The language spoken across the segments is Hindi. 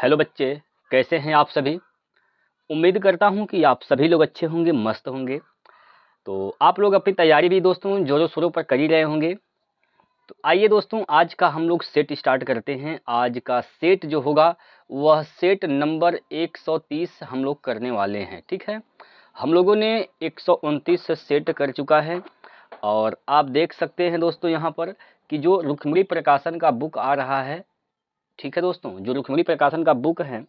हेलो बच्चे, कैसे हैं आप सभी। उम्मीद करता हूं कि आप सभी लोग अच्छे होंगे, मस्त होंगे। तो आप लोग अपनी तैयारी भी दोस्तों जोरों शोरों पर कर ही रहे होंगे। तो आइए दोस्तों, आज का हम लोग सेट स्टार्ट करते हैं। आज का सेट जो होगा वह सेट नंबर 130 हम लोग करने वाले हैं। ठीक है, हम लोगों ने 129 से सेट कर चुका है। और आप देख सकते हैं दोस्तों यहाँ पर कि जो रुक्मिणी प्रकाशन का बुक आ रहा है, ठीक है दोस्तों, जो रुक्मिणी प्रकाशन का बुक है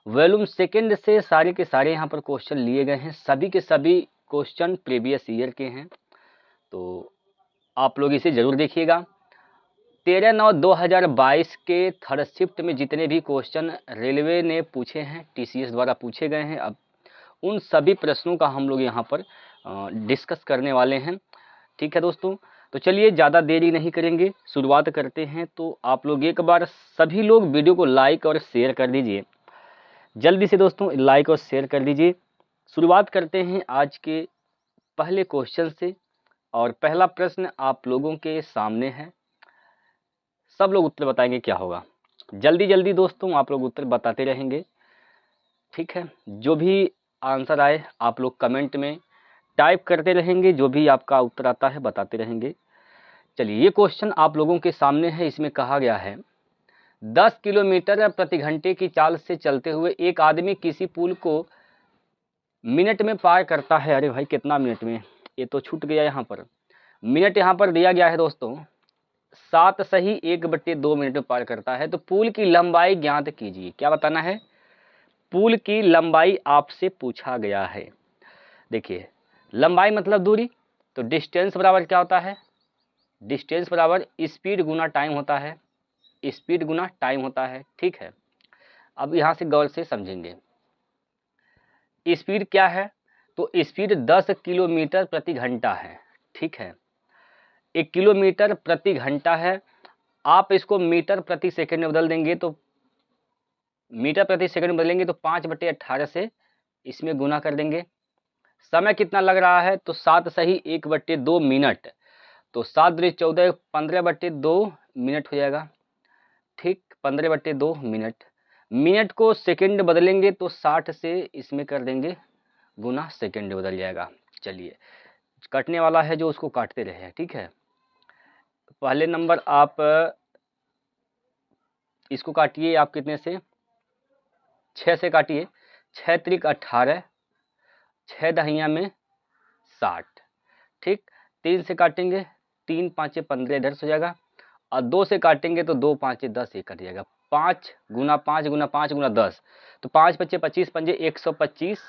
वॉल्यूम सेकंड से सारे के सारे यहाँ पर क्वेश्चन लिए गए हैं। सभी के सभी क्वेश्चन प्रीवियस ईयर के हैं, तो आप लोग इसे जरूर देखिएगा। 13/9/2022 के थर्ड शिफ्ट में जितने भी क्वेश्चन रेलवे ने पूछे हैं, टीसीएस द्वारा पूछे गए हैं, अब उन सभी प्रश्नों का हम लोग यहाँ पर डिस्कस करने वाले हैं। ठीक है दोस्तों, तो चलिए ज़्यादा देरी नहीं करेंगे, शुरुआत करते हैं। तो आप लोग एक बार सभी लोग वीडियो को लाइक और शेयर कर दीजिए, जल्दी से दोस्तों लाइक और शेयर कर दीजिए। शुरुआत करते हैं आज के पहले क्वेश्चन से, और पहला प्रश्न आप लोगों के सामने है। सब लोग उत्तर बताएंगे क्या होगा। जल्दी जल्दी दोस्तों आप लोग उत्तर बताते रहेंगे। ठीक है, जो भी आंसर आए आप लोग कमेंट में टाइप करते रहेंगे, जो भी आपका उत्तर आता है बताते रहेंगे। चलिए, ये क्वेश्चन आप लोगों के सामने है। इसमें कहा गया है 10 किलोमीटर प्रति घंटे की चाल से चलते हुए एक आदमी किसी पुल को मिनट में पार करता है। अरे भाई, कितना मिनट में, ये तो छूट गया यहाँ पर। मिनट यहाँ पर दिया गया है दोस्तों, 7 सही 1/2 मिनट में पार करता है। तो पुल की लंबाई ज्ञात कीजिए। क्या बताना है? पुल की लंबाई आपसे पूछा गया है। देखिए, लंबाई मतलब दूरी, तो डिस्टेंस बराबर क्या होता है? डिस्टेंस बराबर स्पीड गुना टाइम होता है। स्पीड गुना टाइम होता है। ठीक है, अब यहाँ से गौर से समझेंगे। स्पीड क्या है? तो स्पीड 10 किलोमीटर प्रति घंटा है। ठीक है, 1 किलोमीटर प्रति घंटा है। आप इसको मीटर प्रति सेकंड में बदल देंगे, तो मीटर प्रति सेकंड में बदलेंगे तो 5/18 से इसमें गुना कर देंगे। समय कितना लग रहा है? तो 7 सही 1/2 मिनट, तो 7 दूनी 14, 15/2 मिनट हो जाएगा। ठीक, 15/2 मिनट। मिनट को सेकंड बदलेंगे तो 60 से इसमें कर देंगे गुना, सेकंड बदल जाएगा। चलिए, कटने वाला है जो उसको काटते रहे। ठीक है, पहले नंबर आप इसको काटिए। आप कितने से? 6 से काटिए। 6 त्रिक 18, 6 दहिया में 60। ठीक, 3 से काटेंगे, 3 5 15 इधर से हो जाएगा। और 2 से काटेंगे तो 2 5 10 ये कट जाएगा। 5 गुना 5 गुना 5 गुना 10, तो 5 5 25 पंजे 125,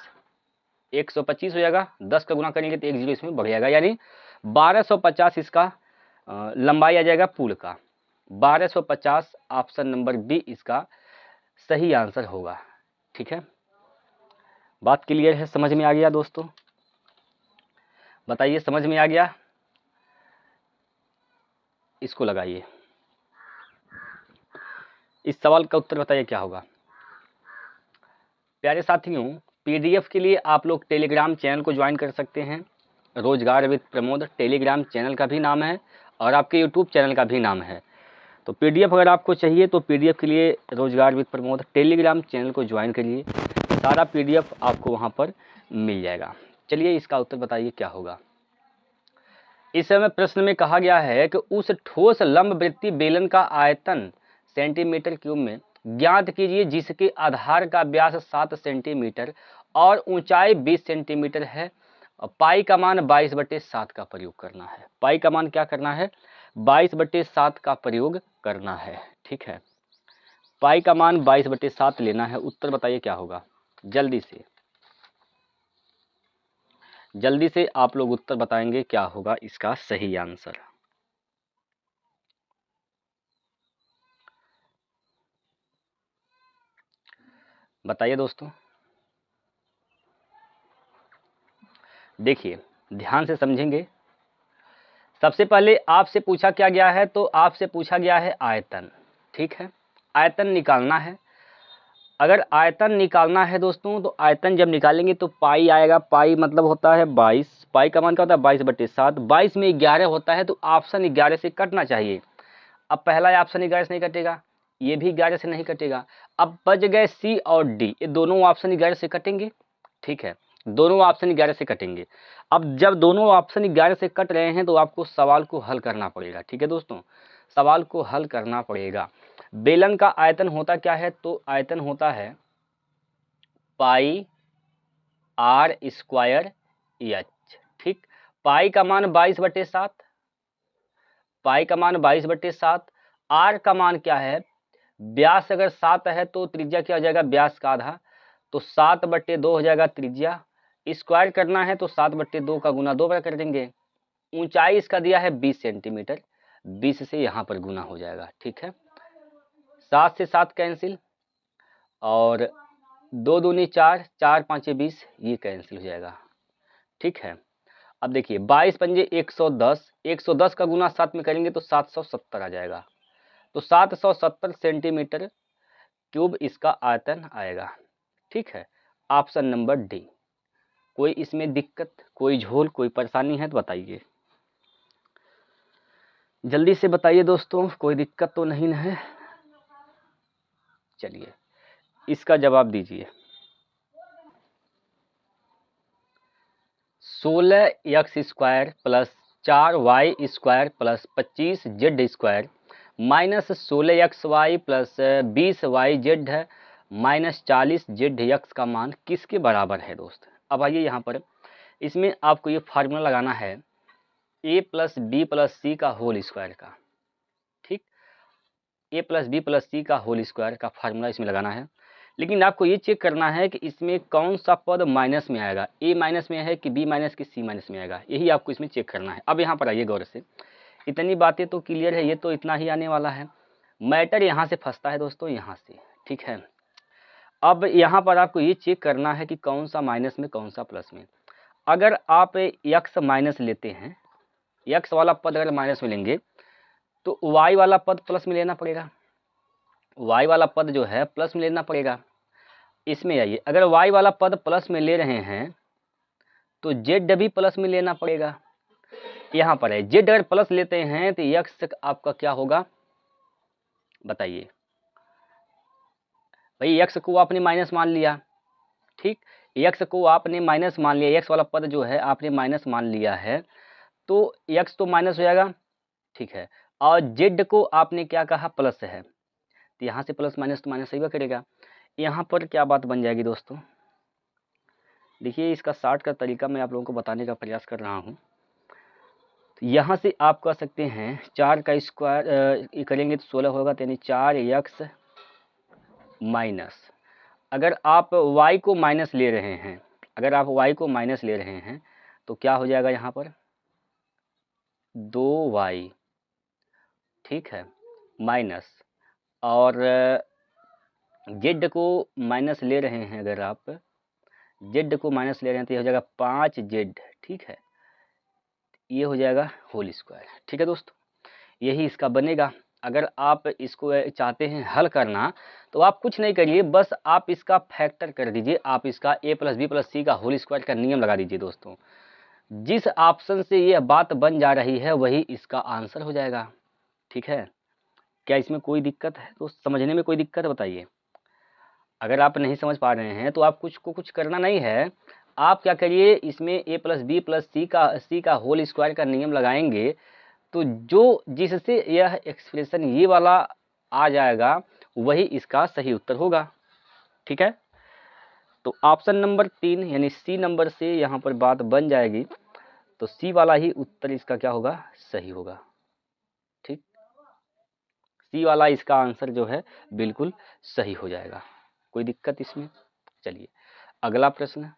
125 हो जाएगा। 10 का गुना करेंगे तो 1 जीरो इसमें बढ़ जाएगा, यानी 1250 इसका लंबाई आ जाएगा पुल का। 1250 ऑप्शन नंबर बी इसका सही आंसर होगा। ठीक है, बात क्लियर है? समझ में आ गया दोस्तों? बताइए, समझ में आ गया? इसको लगाइए। इस सवाल का उत्तर बताइए क्या होगा। प्यारे साथियों, पीडीएफ के लिए आप लोग टेलीग्राम चैनल को ज्वाइन कर सकते हैं। रोजगार विद प्रमोद टेलीग्राम चैनल का भी नाम है और आपके यूट्यूब चैनल का भी नाम है। तो पीडीएफ अगर आपको चाहिए तो पीडीएफ के लिए रोजगार विद प्रमोद टेलीग्राम चैनल को ज्वाइन करिए, सारा पीडीएफ आपको वहाँ पर मिल जाएगा। चलिए, इसका उत्तर बताइए क्या होगा। इस समय प्रश्न में कहा गया है कि उस ठोस लंबवृत्तीय बेलन का आयतन सेंटीमीटर क्यूब में ज्ञात कीजिए जिसके आधार का व्यास 7 सेंटीमीटर और ऊंचाई 20 सेंटीमीटर है। पाई का मान 22/7 का प्रयोग करना है। पाई का मान क्या करना है? 22/7 का प्रयोग करना है। ठीक है, पाई का मान 22/7 लेना है। उत्तर बताइए क्या होगा। जल्दी से आप लोग उत्तर बताएंगे क्या होगा इसका सही आंसर। बताइए दोस्तों। देखिए, ध्यान से समझेंगे। सबसे पहले आपसे पूछा क्या गया है? तो आपसे पूछा गया है आयतन। ठीक है, आयतन निकालना है। अगर आयतन निकालना है दोस्तों, तो आयतन जब निकालेंगे तो पाई आएगा। पाई मतलब होता है 22। पाई का मान क्या होता है? 22/7। 22 में 11 होता है, तो ऑप्शन 11 से कटना चाहिए। अब पहला ऑप्शन 11 से नहीं कटेगा, ये भी 11 से नहीं कटेगा। अब बच गए सी और डी, ये दोनों ऑप्शन 11 से कटेंगे, ठीक है, दोनों ऑप्शन 11 से कटेंगे। अब जब दोनों ऑप्शन 11 से कट रहे हैं तो आपको सवाल को हल करना पड़ेगा, ठीक है दोस्तों, सवाल को हल करना पड़ेगा। बेलन का आयतन होता क्या है, तो आयतन होता है पाई आर स्क्वायर एच, ठीक। पाई का मान 22/7, पाई का मान 22/7, आर का मान क्या है, व्यास अगर 7 है तो त्रिज्या क्या हो जाएगा, व्यास का आधा, तो 7/2 हो जाएगा त्रिज्या। स्क्वायर करना है तो 7/2 का गुना 2 बार कर देंगे। ऊंचाई इसका दिया है 20 सेंटीमीटर, 20 से यहाँ पर गुना हो जाएगा, ठीक है। 7 से 7 कैंसिल, और 2 दूनी 4, 4 5 20, ये कैंसिल हो जाएगा, ठीक है। अब देखिए 22 पंजे 110, 110 का गुना 7 में करेंगे तो 770 आ जाएगा, तो 770 सेंटीमीटर क्यूब इसका आयतन आएगा, ठीक है। Option number D. कोई इसमें दिक्कत, कोई झोल, कोई परेशानी है तो बताइए, जल्दी से बताइए दोस्तों, कोई दिक्कत तो नहीं है। चलिए इसका जवाब दीजिए। 16x² plus 4y² plus 25z² minus 16xy plus 20yz minus 40zx का मान किसके बराबर है दोस्त। अब आइए यहाँ पर, इसमें आपको ये फार्मूला लगाना है a प्लस बी प्लस सी का होल स्क्वायर का, ठीक, a प्लस बी प्लस सी का होल स्क्वायर का फार्मूला इसमें लगाना है। लेकिन आपको ये चेक करना है कि इसमें कौन सा पद माइनस में आएगा, a माइनस में है कि b माइनस की c माइनस में आएगा, यही आपको इसमें चेक करना है। अब यहाँ पर आइए गौर से, इतनी बातें तो क्लियर है, ये तो इतना ही आने वाला है। मैटर यहाँ से फंसता है दोस्तों, यहाँ से, ठीक है। अब यहाँ पर आपको ये चेक करना है कि कौन सा माइनस में कौन सा प्लस में। अगर आप x माइनस लेते हैं, x वाला पद अगर माइनस में लेंगे तो y वाला पद प्लस में लेना पड़ेगा, y वाला पद जो है प्लस में लेना पड़ेगा। इसमें आइए, अगर y वाला पद प्लस में ले रहे हैं तो z भी प्लस में लेना पड़ेगा। यहाँ पर है z अगर प्लस लेते हैं तो x आपका क्या होगा बताइए भाई, x को आपने माइनस मान लिया, ठीक, x को आपने माइनस मान लिया, x वाला पद जो है आपने माइनस मान लिया है, तो x तो माइनस हो जाएगा, ठीक है, और z को आपने क्या कहा प्लस है, तो यहाँ से प्लस माइनस तो माइनस सही करेगा। यहाँ पर क्या बात बन जाएगी दोस्तों, देखिए इसका शॉर्ट का तरीका मैं आप लोगों को बताने का प्रयास कर रहा हूँ। तो यहाँ से आप कह सकते हैं 4 का स्क्वायर करेंगे तो 16 होगा, यानी 4x माइनस, अगर आप y को माइनस ले रहे हैं, अगर आप y को माइनस ले रहे हैं तो क्या हो जाएगा यहाँ पर 2y, ठीक है, माइनस, और z को माइनस ले रहे हैं, अगर आप z को माइनस ले रहे हैं तो ये हो जाएगा 5z, ठीक है, ये हो जाएगा होल स्क्वायर, ठीक है दोस्तों, यही इसका बनेगा। अगर आप इसको चाहते हैं हल करना तो आप कुछ नहीं करिए, बस आप इसका फैक्टर कर दीजिए, आप इसका a प्लस बी प्लस सी का होल स्क्वायर का नियम लगा दीजिए दोस्तों। जिस ऑप्शन से ये बात बन जा रही है वही इसका आंसर हो जाएगा, ठीक है। क्या इसमें कोई दिक्कत है तो समझने में कोई दिक्कत बताइए। अगर आप नहीं समझ पा रहे हैं तो आप कुछ करना नहीं है, आप क्या करिए, इसमें a प्लस बी प्लस सी का होल स्क्वायर का नियम लगाएंगे तो जो जिससे यह एक्सप्रेशन ये वाला आ जाएगा वही इसका सही उत्तर होगा, ठीक है। तो ऑप्शन नंबर 3 यानी सी नंबर से यहाँ पर बात बन जाएगी, तो सी वाला ही उत्तर इसका क्या होगा, सही होगा, ठीक, सी वाला इसका आंसर जो है बिल्कुल सही हो जाएगा, कोई दिक्कत इसमें। चलिए अगला प्रश्न,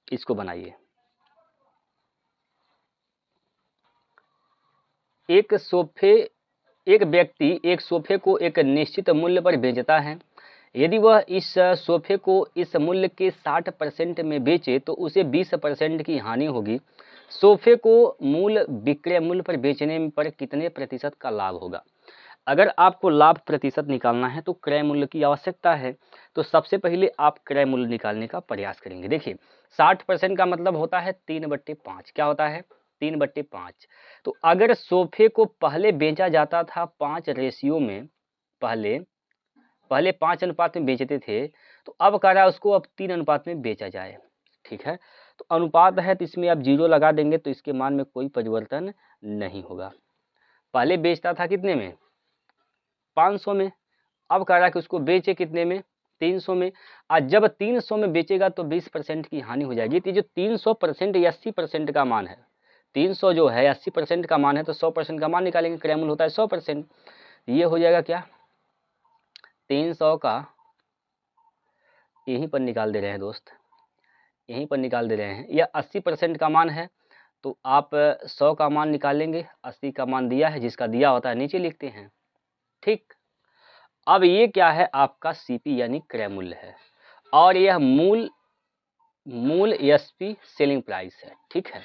इसको बनाइए। एक व्यक्ति एक सोफे को एक निश्चित मूल्य पर बेचता है। यदि वह इस सोफे को इस मूल्य के 60% में बेचे तो उसे 20% की हानि होगी। सोफे को मूल विक्रय मूल्य पर बेचने पर कितने प्रतिशत का लाभ होगा। अगर आपको लाभ प्रतिशत निकालना है तो क्रय मूल्य की आवश्यकता है, तो सबसे पहले आप क्रय मूल्य निकालने का प्रयास करेंगे। देखिए 60% का मतलब होता है 3/5, क्या होता है 3/5। तो अगर सोफे को पहले बेचा जाता था 5 रेशियो में, पहले 5 अनुपात में बेचते थे, तो अब कह रहा है उसको अब 3 अनुपात में बेचा जाए। ठीक है, तो अनुपात है तो इसमें आप 0 लगा देंगे तो इसके मान में कोई परिवर्तन नहीं होगा। पहले बेचता था कितने में, 500 में, अब कह रहा है कि उसको बेचे कितने में, 300 में। आज जब 300 में बेचेगा तो 20% की हानि हो जाएगी। तो जो 300% या 80% का मान है, 300 जो है 80% का मान है, तो 100% का मान निकालेंगे, क्रय मूल्य होता है 100%। ये हो जाएगा क्या, 300 का यहीं पर निकाल दे रहे हैं दोस्त, यहीं पर निकाल दे रहे हैं। यह 80% का मान है, तो आप 100 का मान निकालेंगे, 80 का मान दिया है, जिसका दिया होता है नीचे लिखते हैं। ठीक, अब ये क्या है, आपका सीपी यानी क्रय मूल्य है, और यह मूल एसपी सेलिंग प्राइस है। ठीक है,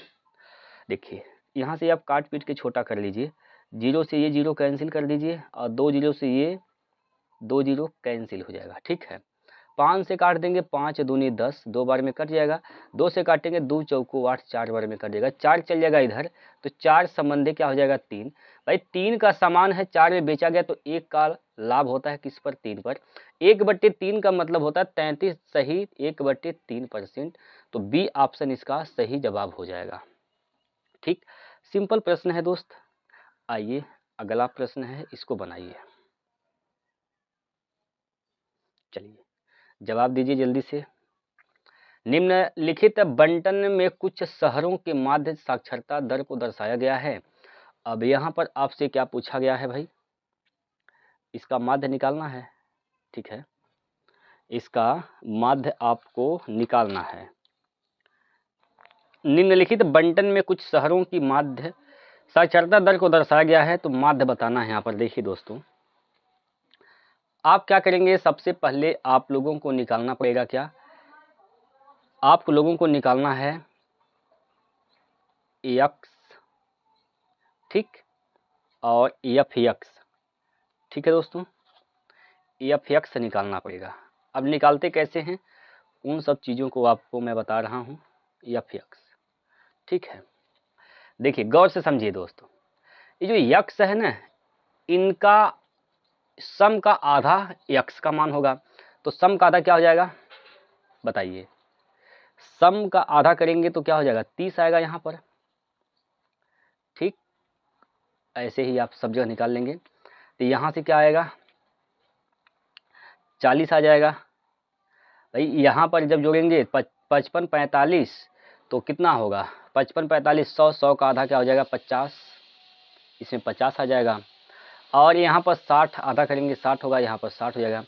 देखिए यहाँ से आप काट पीट के छोटा कर लीजिए, 0 से ये 0 कैंसिल कर दीजिए, और 2 0 से ये 2 0 कैंसिल हो जाएगा। ठीक है, 5 से काट देंगे, 5 दूनी 10, 2 बार में कट जाएगा। 2 से काटेंगे, 2 चौको 8, 4 बार में कट जाएगा। 4 चल जाएगा इधर, तो 4 संबंधी क्या हो जाएगा, 3। भाई 3 का सामान है, 4 में बेचा गया, तो 1 का लाभ होता है किस पर, 3 पर। 1/3 का मतलब होता है 33 सही 1/3%। तो बी ऑप्शन इसका सही जवाब हो जाएगा। ठीक, सिंपल प्रश्न है दोस्त। आइए अगला प्रश्न है, इसको बनाइए। चलिए जवाब दीजिए जल्दी से। निम्नलिखित बंटन में कुछ शहरों के माध्य साक्षरता दर को दर्शाया गया है। अब यहाँ पर आपसे क्या पूछा गया है भाई, इसका माध्य निकालना है। ठीक है, इसका माध्य आपको निकालना है। निम्नलिखित बंटन में कुछ शहरों की माध्य साक्षरता दर को दर्शाया गया है, तो माध्य बताना है। यहाँ पर देखिए दोस्तों, आप क्या करेंगे, सबसे पहले आप लोगों को निकालना पड़ेगा, क्या आप लोगों को निकालना है एक्स, ठीक, और एफ एक्स। ठीक है दोस्तों, एफ एक्स निकालना पड़ेगा। अब निकालते कैसे हैं, उन सब चीज़ों को आपको मैं बता रहा हूँ। एफ एक्स, ठीक है, देखिए गौर से समझिए दोस्तों, ये जो यक्स है ना, इनका सम का आधा यक्स का मान होगा। तो सम का आधा क्या हो जाएगा, बताइए, सम का आधा करेंगे तो क्या हो जाएगा, 30 आएगा यहाँ पर। ठीक, ऐसे ही आप सब जगह निकाल लेंगे, तो यहाँ से क्या आएगा, 40 आ जाएगा। भाई यहाँ पर जब जोड़ेंगे 55 45, तो कितना होगा, 55 45 100, 100 का आधा क्या हो जाएगा, 50, इसमें 50 आ जाएगा। और यहाँ पर 60 आधा करेंगे, 60 होगा, यहाँ पर 60 हो जाएगा।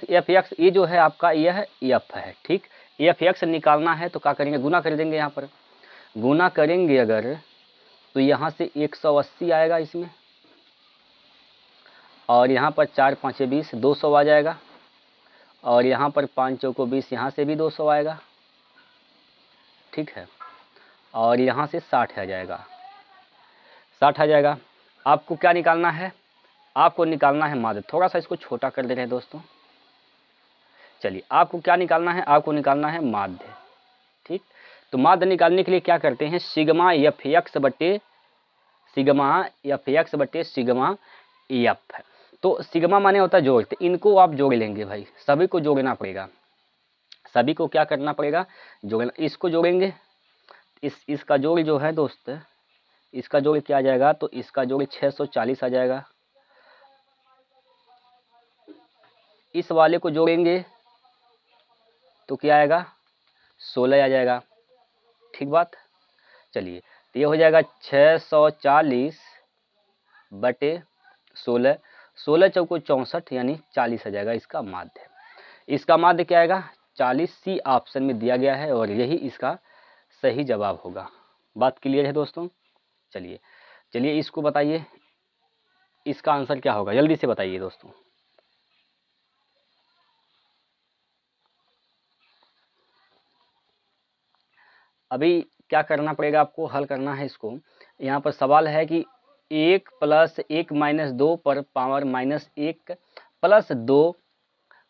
एफ एक्स ये जो है आपका यह एफ है। ठीक, एफ एक्स निकालना है तो क्या करेंगे, गुना कर देंगे। यहाँ पर गुना करेंगे अगर, तो यहाँ से 180 आएगा इसमें, और यहाँ पर 4 5 20, 200 आ जाएगा, और यहाँ पर 5 चौको 20, यहाँ से भी 200 आएगा। ठीक है, और यहाँ से 60 आ जाएगा, 60 आ जाएगा। आपको क्या निकालना है, आपको निकालना है माध्य। थोड़ा सा इसको छोटा कर दे रहे हैं दोस्तों। चलिए, आपको क्या निकालना है, आपको निकालना है माध्य। ठीक, तो माध्य निकालने के लिए क्या करते हैं, सिग्मा एफ एक्स बटे सिग्मा एफ। तो सिग्मा माने होता है जोड़, तो इनको आप जोड़ लेंगे भाई, सभी को जोड़ना पड़ेगा, सभी को क्या करना पड़ेगा, जोड़ना। इसको जोड़ेंगे, इसका जोड़ जो है दोस्त, इसका जोड़ क्या आ जाएगा, तो इसका जोड़ 640 आ जाएगा। इस वाले को जोड़ेंगे तो क्या आएगा, 16 आ जाएगा। ठीक बात, चलिए, तो ये हो जाएगा 640 बटे 16, 16 चौको 64, यानी 40 आ जाएगा इसका माध्य। इसका माध्य क्या आएगा, 40, सी ऑप्शन में दिया गया है, और यही इसका सही जवाब होगा। बात क्लियर है दोस्तों। चलिए इसको बताइए, इसका आंसर क्या होगा, जल्दी से बताइए दोस्तों। अभी क्या करना पड़ेगा, आपको हल करना है इसको। यहाँ पर सवाल है कि 1 + 1 - 2 पर पावर -1 + 2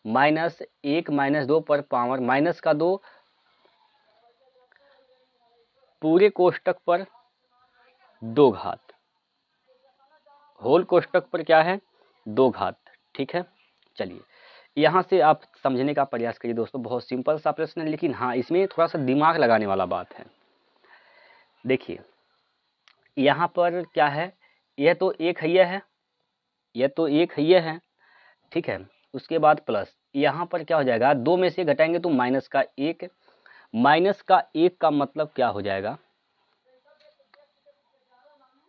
- 1 - 2 पर पावर -2 पूरे कोष्टक पर 2 घात, होल कोष्टक पर क्या है 2 घात। ठीक है, चलिए यहाँ से आप समझने का प्रयास करिए दोस्तों, बहुत सिंपल सा प्रश्न है, लेकिन हाँ इसमें थोड़ा सा दिमाग लगाने वाला बात है। देखिए यहाँ पर क्या है, यह तो एक हैया है, यह तो एक हैया है, ठीक है। उसके बाद प्लस यहाँ पर क्या हो जाएगा, 2 में से घटाएंगे तो माइनस का 1, माइनस का 1 का मतलब क्या हो जाएगा,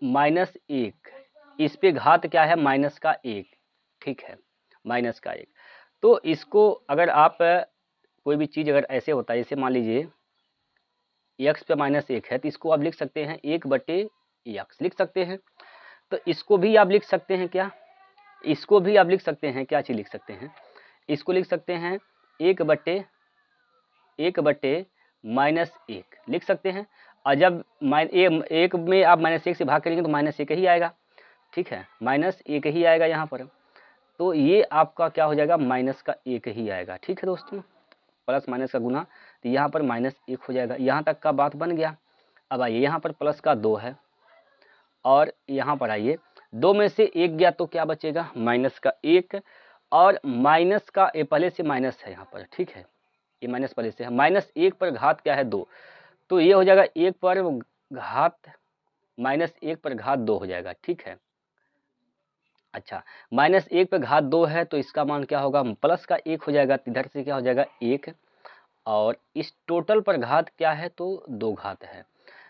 -1, इस पे घात क्या है माइनस का 1, ठीक है, माइनस का 1। तो इसको अगर आप कोई भी चीज़ अगर ऐसे होता है, जैसे मान लीजिए x पे -1 है, तो इसको आप लिख सकते हैं 1/x लिख सकते हैं। तो इसको भी आप लिख सकते हैं क्या, इसको भी आप लिख सकते हैं, क्या चीज़ लिख सकते हैं, इसको लिख सकते हैं 1/1 लिख सकते हैं। और जब एक में आप -1 से भाग करेंगे तो -1 ही आएगा, ठीक है, -1 ही आएगा यहाँ पर। तो ये आपका क्या हो जाएगा, -1 ही आएगा। ठीक है दोस्तों, प्लस माइनस का गुना, तो यहाँ पर -1 हो जाएगा। यहाँ तक का बात बन गया। अब आइए यहाँ पर प्लस का 2 है, और यहाँ पर आइए 2 में से 1 गया तो क्या बचेगा, माइनस का 1, और माइनस का ये पहले से माइनस है यहाँ पर, ठीक है, ये माइनस पहले से है, -1 पर घात क्या है 2, तो ये हो जाएगा 1 पर घात -1 पर घात 2 हो जाएगा। ठीक है, अच्छा, -1 पे घात 2 है तो इसका मान क्या होगा, प्लस का 1 हो जाएगा, इधर से क्या हो जाएगा 1, और इस टोटल पर घात क्या है तो 2 घात है।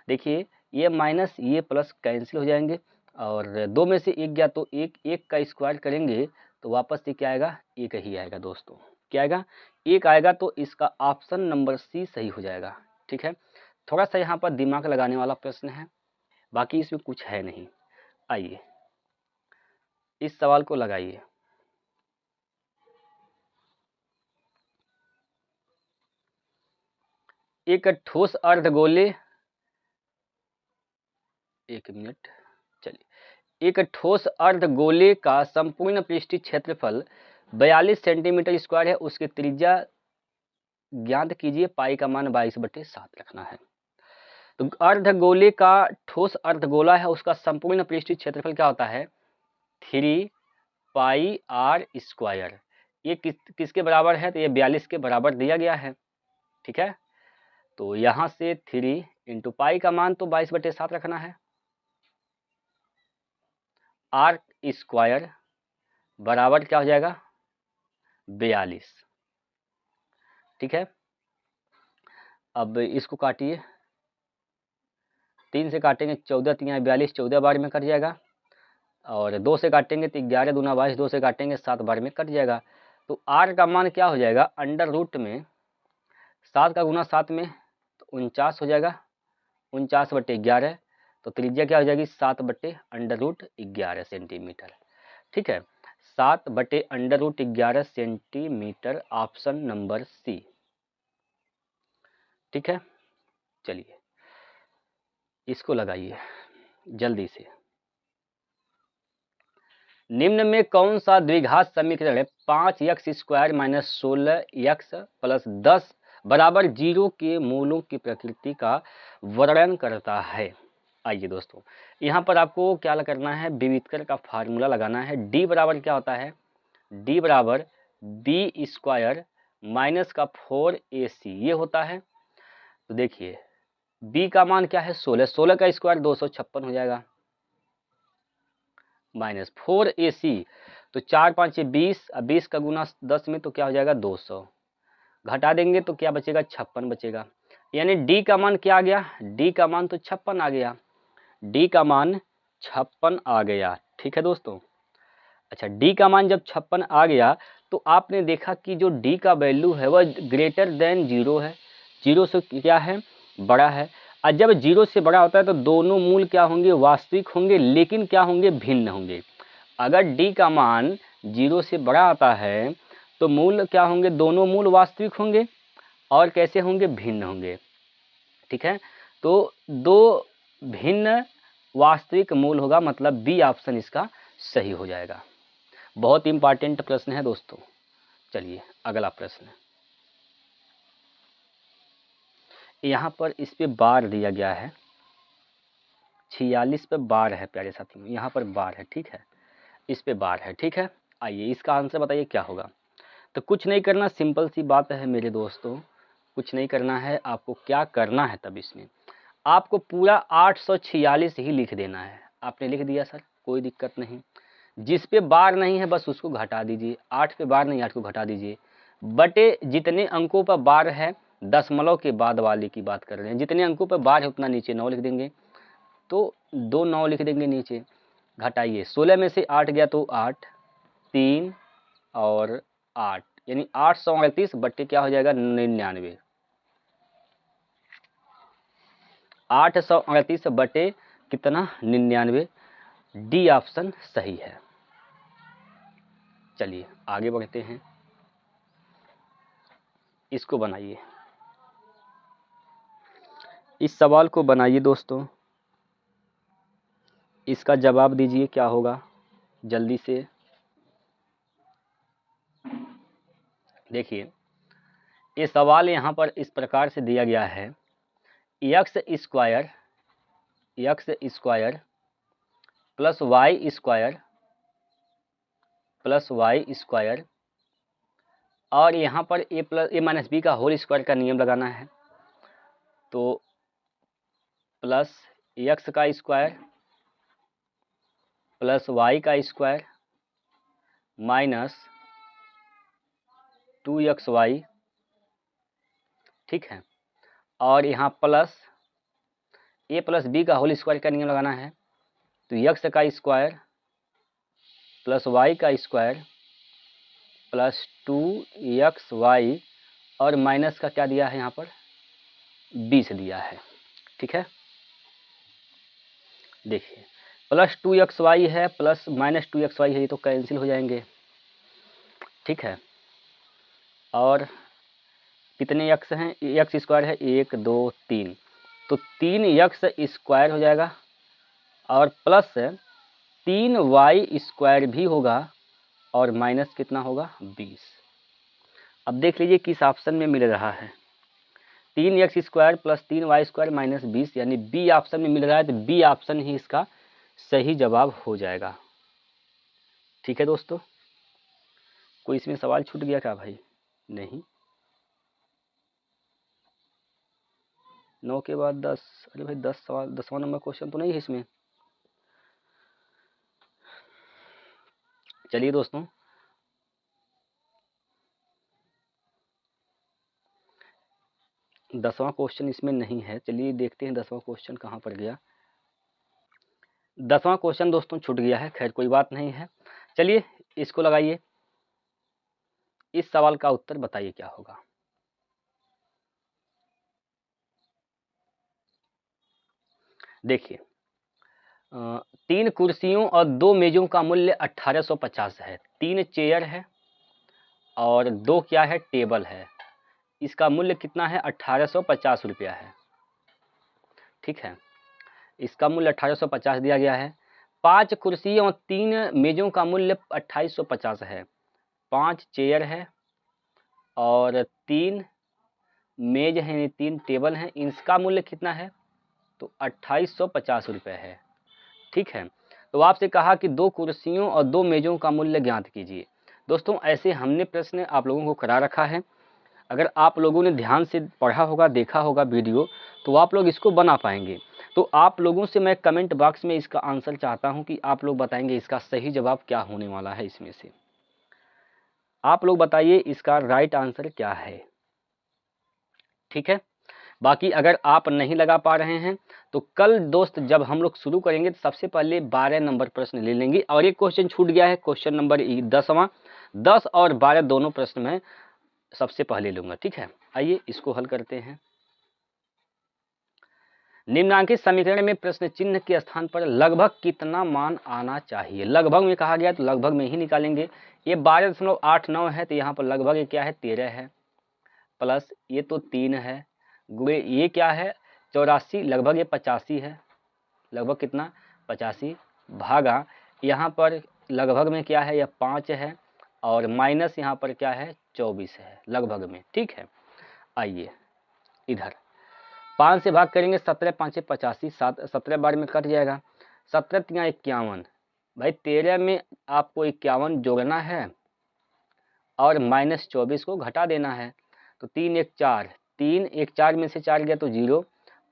देखिए ये माइनस ये प्लस कैंसिल हो जाएंगे, और 2 में से 1 गया तो 1 का स्क्वायर करेंगे तो वापस से क्या आएगा, 1 ही आएगा दोस्तों। क्या आएगा, 1 आएगा, तो इसका ऑप्शन नंबर सी सही हो जाएगा। ठीक है, थोड़ा सा यहाँ पर दिमाग लगाने वाला प्रश्न है, बाकी इसमें कुछ है नहीं। आइए इस सवाल को लगाइए। एक ठोस अर्धगोले, एक मिनट, चलिए, एक ठोस अर्धगोले का संपूर्ण पृष्ठीय क्षेत्रफल 42 सेंटीमीटर स्क्वायर है, उसकी त्रिज्या ज्ञात कीजिए, पाई का मान 22/7 रखना है। तो अर्धगोले का, ठोस अर्धगोला है, उसका संपूर्ण पृष्ठीय क्षेत्रफल क्या होता है, 3 पाई आर स्क्वायर। ये किसके बराबर है, तो ये 42 के बराबर दिया गया है। ठीक है, तो यहाँ से 3 इंटू पाई का मान तो 22/7 रखना है, आर स्क्वायर बराबर क्या हो जाएगा 42। ठीक है, अब इसको काटिए, 3 से काटेंगे 14 3 42, 14 बार में कट जाएगा, और 2 से काटेंगे तो 11 दूना 22, 2 से काटेंगे 7 बार में कट जाएगा। तो आर का मान क्या हो जाएगा, अंडर रूट में 7 का गुना 7 में तो 49 हो जाएगा, 49/11, तो त्रिज्या क्या हो जाएगी 7/√11 सेंटीमीटर। ठीक है, 7/√11 सेंटीमीटर, ऑप्शन नंबर सी। ठीक है, चलिए इसको लगाइए जल्दी से। निम्न में कौन सा द्विघात समीकरण है 5x² - 16x + 10 बराबर 0 के मूलों की प्रकृति का वर्णन करता है। आइए दोस्तों, यहाँ पर आपको क्या करना है, विविधकर का फार्मूला लगाना है। d बराबर क्या होता है, d बराबर b² माइनस का 4ac ये होता है। तो देखिए b का मान क्या है 16, 16 का स्क्वायर 256 हो जाएगा, माइनस 4ac, तो 4 5 20, 20 का गुना 10 में तो क्या हो जाएगा 200, घटा देंगे तो क्या बचेगा 56 बचेगा। यानी d का मान क्या आ गया, d का मान तो 56 आ गया, d का मान 56 आ गया। ठीक है दोस्तों, अच्छा d का मान जब 56 आ गया तो आपने देखा कि जो d का वैल्यू है वह ग्रेटर देन 0 है, 0 से क्या है बड़ा है। और जब 0 से बड़ा होता है तो दोनों मूल क्या होंगे, वास्तविक होंगे, लेकिन क्या होंगे, भिन्न होंगे। अगर d का मान 0 से बड़ा आता है तो मूल क्या होंगे, दोनों मूल वास्तविक होंगे, और कैसे होंगे, भिन्न होंगे। ठीक है, तो दो भिन्न वास्तविक मूल होगा, मतलब बी ऑप्शन इसका सही हो जाएगा। बहुत इंपॉर्टेंट प्रश्न है दोस्तों। चलिए अगला प्रश्न, यहाँ पर इस पे बार दिया गया है। 46 पे बार है प्यारे साथियों, यहाँ पर बार है, ठीक है, इस पे बार है, ठीक है। आइए इसका आंसर बताइए क्या होगा। तो कुछ नहीं करना, सिंपल सी बात है मेरे दोस्तों, कुछ नहीं करना है। आपको क्या करना है तब इसमें, आपको पूरा 846 ही लिख देना है। आपने लिख दिया सर, कोई दिक्कत नहीं। जिस पे बार नहीं है बस उसको घटा दीजिए, 8 पे बार नहीं, 8 को घटा दीजिए, बटे जितने अंकों पर बार है, दशमलव के बाद वाले की बात कर रहे हैं, जितने अंकों पर बार है उतना नीचे 9 लिख देंगे, तो 2 9 लिख देंगे नीचे। घटाइए, 16 में से 8 गया तो 8, 3 और 8, यानी 838 बट्टे क्या हो जाएगा 99। 838 बटे कितना 99। डी ऑप्शन सही है। चलिए आगे बढ़ते हैं, इसको बनाइए, इस सवाल को बनाइए दोस्तों, इसका जवाब दीजिए क्या होगा जल्दी से। देखिए ये सवाल यहाँ पर इस प्रकार से दिया गया है, x square plus y square और यहाँ पर ए माइनस बी का होल स्क्वायर का नियम लगाना है। तो प्लस एक्स का स्क्वायर प्लस वाई का स्क्वायर माइनस 2xy, ठीक है, और यहाँ प्लस ए प्लस बी का होल स्क्वायर का नियम लगाना है। तो एक्स का स्क्वायर प्लस वाई का स्क्वायर प्लस 2xy और माइनस का क्या दिया है यहाँ पर 20 दिया है, ठीक है। देखिए प्लस 2xy है प्लस माइनस 2xy है, ये तो कैंसिल हो जाएंगे, ठीक है। और कितने एक्स हैं, एक्स स्क्वायर है 1 2 3, तो 3x स्क्वायर हो जाएगा और प्लस 3y स्क्वायर भी होगा और माइनस कितना होगा 20। अब देख लीजिए किस ऑप्शन में मिल रहा है, 3x square plus 3y square minus 20, यानी बी ऑप्शन में मिल रहा है, तो बी ऑप्शन ही इसका सही जवाब हो जाएगा, ठीक है दोस्तों। कोई इसमें सवाल छूट गया क्या भाई? नहीं, 9 के बाद 10, अरे भाई 10 सवाल, 10वां नंबर क्वेश्चन तो नहीं है इसमें। चलिए दोस्तों दसवां क्वेश्चन इसमें नहीं है, चलिए देखते हैं 10वां क्वेश्चन कहाँ पर गया। 10वां क्वेश्चन दोस्तों छूट गया है, खैर कोई बात नहीं है। चलिए इसको लगाइए, इस सवाल का उत्तर बताइए क्या होगा। देखिए 3 कुर्सियों और 2 मेजों का मूल्य 1850 है, 3 चेयर है और 2 क्या है टेबल है, इसका मूल्य कितना है 1850 रुपया है, ठीक है। इसका मूल्य 1850 दिया गया है। 5 कुर्सी और 3 मेजों का मूल्य 2850 है, 5 चेयर है और 3 मेज है, यानी 3 टेबल हैं, इसका मूल्य कितना है तो 2850 रुपये है, ठीक है। तो आपसे कहा कि 2 कुर्सियों और 2 मेजों का मूल्य ज्ञात कीजिए। दोस्तों ऐसे हमने प्रश्न आप लोगों को करा रखा है, अगर आप लोगों ने ध्यान से पढ़ा होगा, देखा होगा वीडियो, तो आप लोग इसको बना पाएंगे। तो आप लोगों से मैं कमेंट बॉक्स में इसका आंसर चाहता हूं कि आप लोग बताएंगे इसका सही जवाब क्या होने वाला है। इसमें से आप लोग बताइए इसका राइट आंसर क्या है, ठीक है। बाकी अगर आप नहीं लगा पा रहे हैं तो कल दोस्त जब हम लोग शुरू करेंगे तो सबसे पहले 12 नंबर प्रश्न ले लेंगे, और एक क्वेश्चन छूट गया है, क्वेश्चन नंबर 10वां, 10 और 12 दोनों प्रश्न में सबसे पहले लूंगा, ठीक है। आइए इसको हल करते हैं। निम्नांकित समीकरण में प्रश्न चिन्ह के स्थान पर लगभग कितना मान आना चाहिए। लगभग में कहा गया तो लगभग में ही निकालेंगे। ये 12.89 है तो यहाँ पर लगभग ये क्या है 13 है, प्लस ये तो 3 है, गुणे ये क्या है 84, लगभग ये 85 है, लगभग कितना 85, भागा यहाँ पर लगभग में क्या है यह 5 है और माइनस यहाँ पर क्या है 24 है लगभग में, ठीक है। आइए इधर 5 से भाग करेंगे 17 5 85, 17 बार में कट जाएगा। 17 तिया 51, भाई 13 में आपको 51 जोड़ना है और -24 को घटा देना है। तो 3 1 4, 3 1 4 में से 4 गया तो 0,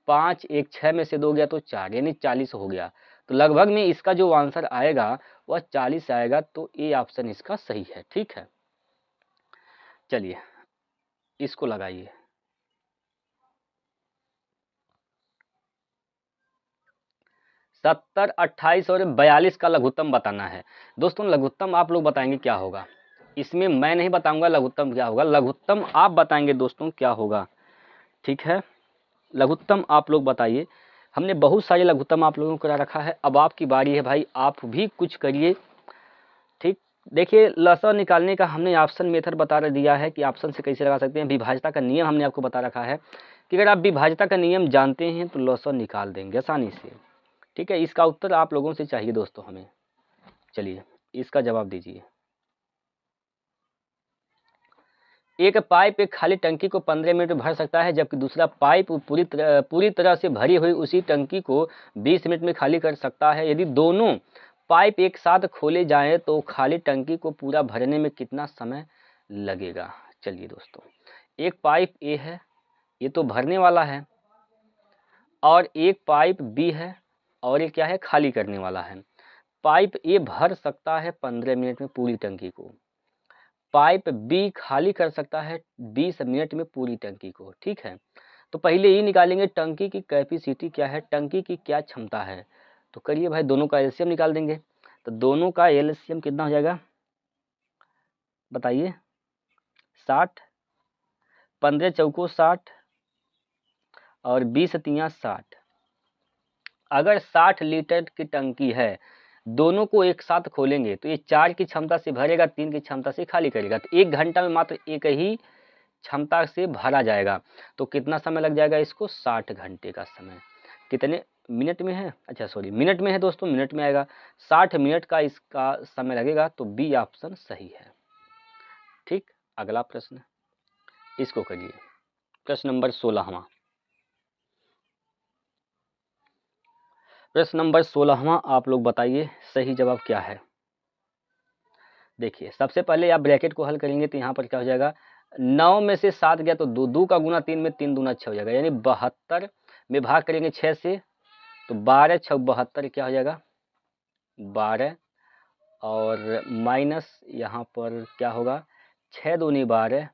5 1 6 में से 2 गया तो 4, यानी 40 हो गया। तो लगभग में इसका जो आंसर आएगा वह 40 आएगा। तो ए ऑप्शन इसका सही है। ठीक है, चलिए इसको लगाइए। 70 28 और 42 का लघुत्तम बताना है। दोस्तों लघुत्तम आप लोग बताएंगे क्या होगा, इसमें मैं नहीं बताऊंगा लघुत्तम क्या होगा, लघुत्तम आप बताएंगे दोस्तों क्या होगा। ठीक है, लघुत्तम आप लोग बताइए। हमने बहुत सारे लघुत्तम आप लोगों को करा रखा है, अब आपकी बारी है भाई, आप भी कुछ करिए। ठीक, देखिए लसा निकालने का हमने ऑप्शन मेथड बता दिया है कि ऑप्शन से कैसे लगा सकते हैं। विभाज्यता का नियम हमने आपको बता रखा है कि अगर आप विभाज्यता का नियम जानते हैं तो लसा निकाल देंगे आसानी से। ठीक है, इसका उत्तर आप लोगों से चाहिए दोस्तों हमें। चलिए इसका जवाब दीजिए। एक पाइप एक खाली टंकी को 15 मिनट में भर सकता है, जबकि दूसरा पाइप पूरी तरह से भरी हुई उसी टंकी को 20 मिनट में खाली कर सकता है। यदि दोनों पाइप एक साथ खोले जाएं तो खाली टंकी को पूरा भरने में कितना समय लगेगा। चलिए दोस्तों, एक पाइप ए है, ये तो भरने वाला है, और एक पाइप बी है और ये क्या है, खाली करने वाला है। पाइप ए भर सकता है 15 मिनट में पूरी टंकी को, पाइप बी खाली कर सकता है 20 मिनट में पूरी टंकी को। ठीक है, तो पहले ये निकालेंगे टंकी की कैपेसिटी क्या है, टंकी की क्या क्षमता है। तो करिए भाई, दोनों का एलसीएम निकाल देंगे। तो दोनों का एलसीएम कितना हो जाएगा बताइए। 60, 15 चौको 60 और 20 तिया 60। अगर 60 लीटर की टंकी है, दोनों को एक साथ खोलेंगे तो ये 4 की क्षमता से भरेगा, 3 की क्षमता से खाली करेगा। तो 1 घंटा में मात्र एक ही क्षमता से भरा जाएगा। तो कितना समय लग जाएगा इसको, 60 घंटे का समय। कितने मिनट में है, अच्छा सॉरी मिनट में है दोस्तों, मिनट में आएगा। 60 मिनट का इसका समय लगेगा। तो बी ऑप्शन सही है। ठीक, अगला प्रश्न इसको करिए, प्रश्न नंबर 16वां। प्रश्न नंबर 16वां आप लोग बताइए सही जवाब क्या है। देखिए सबसे पहले आप ब्रैकेट को हल करेंगे तो यहाँ पर क्या हो जाएगा, 9 में से 7 गया तो 2, 2 का गुना 3 में 3 दूना 6 हो जाएगा, यानी 72 में भाग करेंगे 6 से तो 12 6 72 क्या हो जाएगा 12, और माइनस यहाँ पर क्या होगा 6 दूनी 12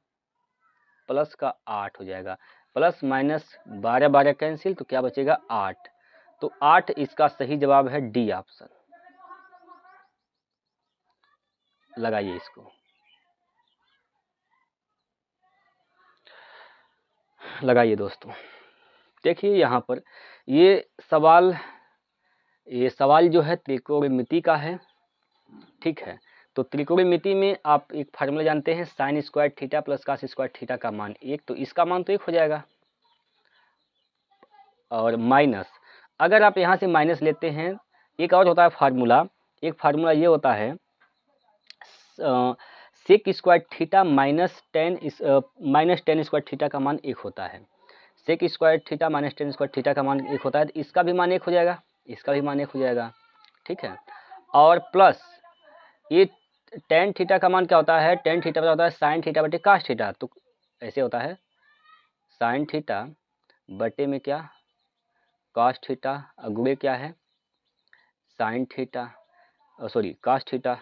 प्लस का 8 हो जाएगा, प्लस माइनस 12 12 कैंसिल तो क्या बचेगा 8। तो 8 इसका सही जवाब है, डी ऑप्शन। लगाइए इसको, लगाइए दोस्तों। देखिए यहाँ पर ये सवाल जो है त्रिकोणमिति का है। ठीक है, तो त्रिकोणमिति में आप एक फार्मूला जानते हैं, sine square theta plus cos square theta का मान 1, तो इसका मान तो 1 हो जाएगा। और माइनस, अगर आप यहाँ से माइनस लेते हैं, एक और होता है फार्मूला, एक फार्मूला ये होता है sec square theta minus tan square theta का मान 1 होता है। Sec square theta minus tan square theta का मान 1 होता है, तो इसका भी मान 1 हो जाएगा, इसका भी मान 1 हो जाएगा। ठीक है, और प्लस ये टेन थीटा का मान क्या होता है, टेन थीटा का होता है साइन थीटा बटे कास थीटा। तो ऐसे होता है साइन थीटा बटे में क्या कास थीटा, गुणे क्या है sine theta, sorry cos theta.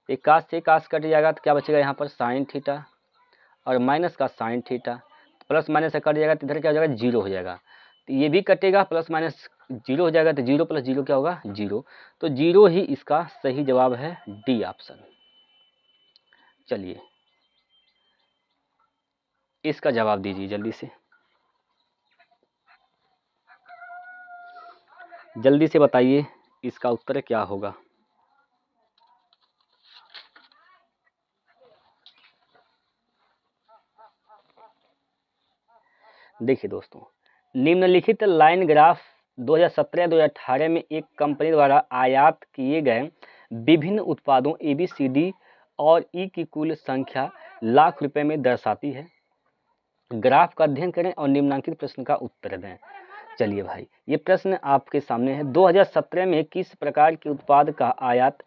एक कास से कास कट जाएगा तो क्या बचेगा यहाँ पर साइन थीटा, और माइनस का साइन थीटा, प्लस माइनस से कट जाएगा तो इधर क्या हो जाएगा 0 हो जाएगा। तो ये भी कटेगा, प्लस माइनस 0 हो जाएगा, तो 0 प्लस 0 क्या होगा 0। तो 0 ही इसका सही जवाब है, डी ऑप्शन। चलिए इसका जवाब दीजिए जल्दी से, जल्दी से बताइए इसका उत्तर क्या होगा। देखिए दोस्तों, निम्नलिखित लाइन ग्राफ 2017-2018 में एक कंपनी द्वारा आयात किए गए विभिन्न उत्पादों ABCD और E की कुल संख्या लाख रुपए में दर्शाती है। ग्राफ का अध्ययन करें और निम्नलिखित प्रश्न का उत्तर दें। चलिए भाई, ये प्रश्न आपके सामने है। 2017 में किस प्रकार के उत्पाद का आयात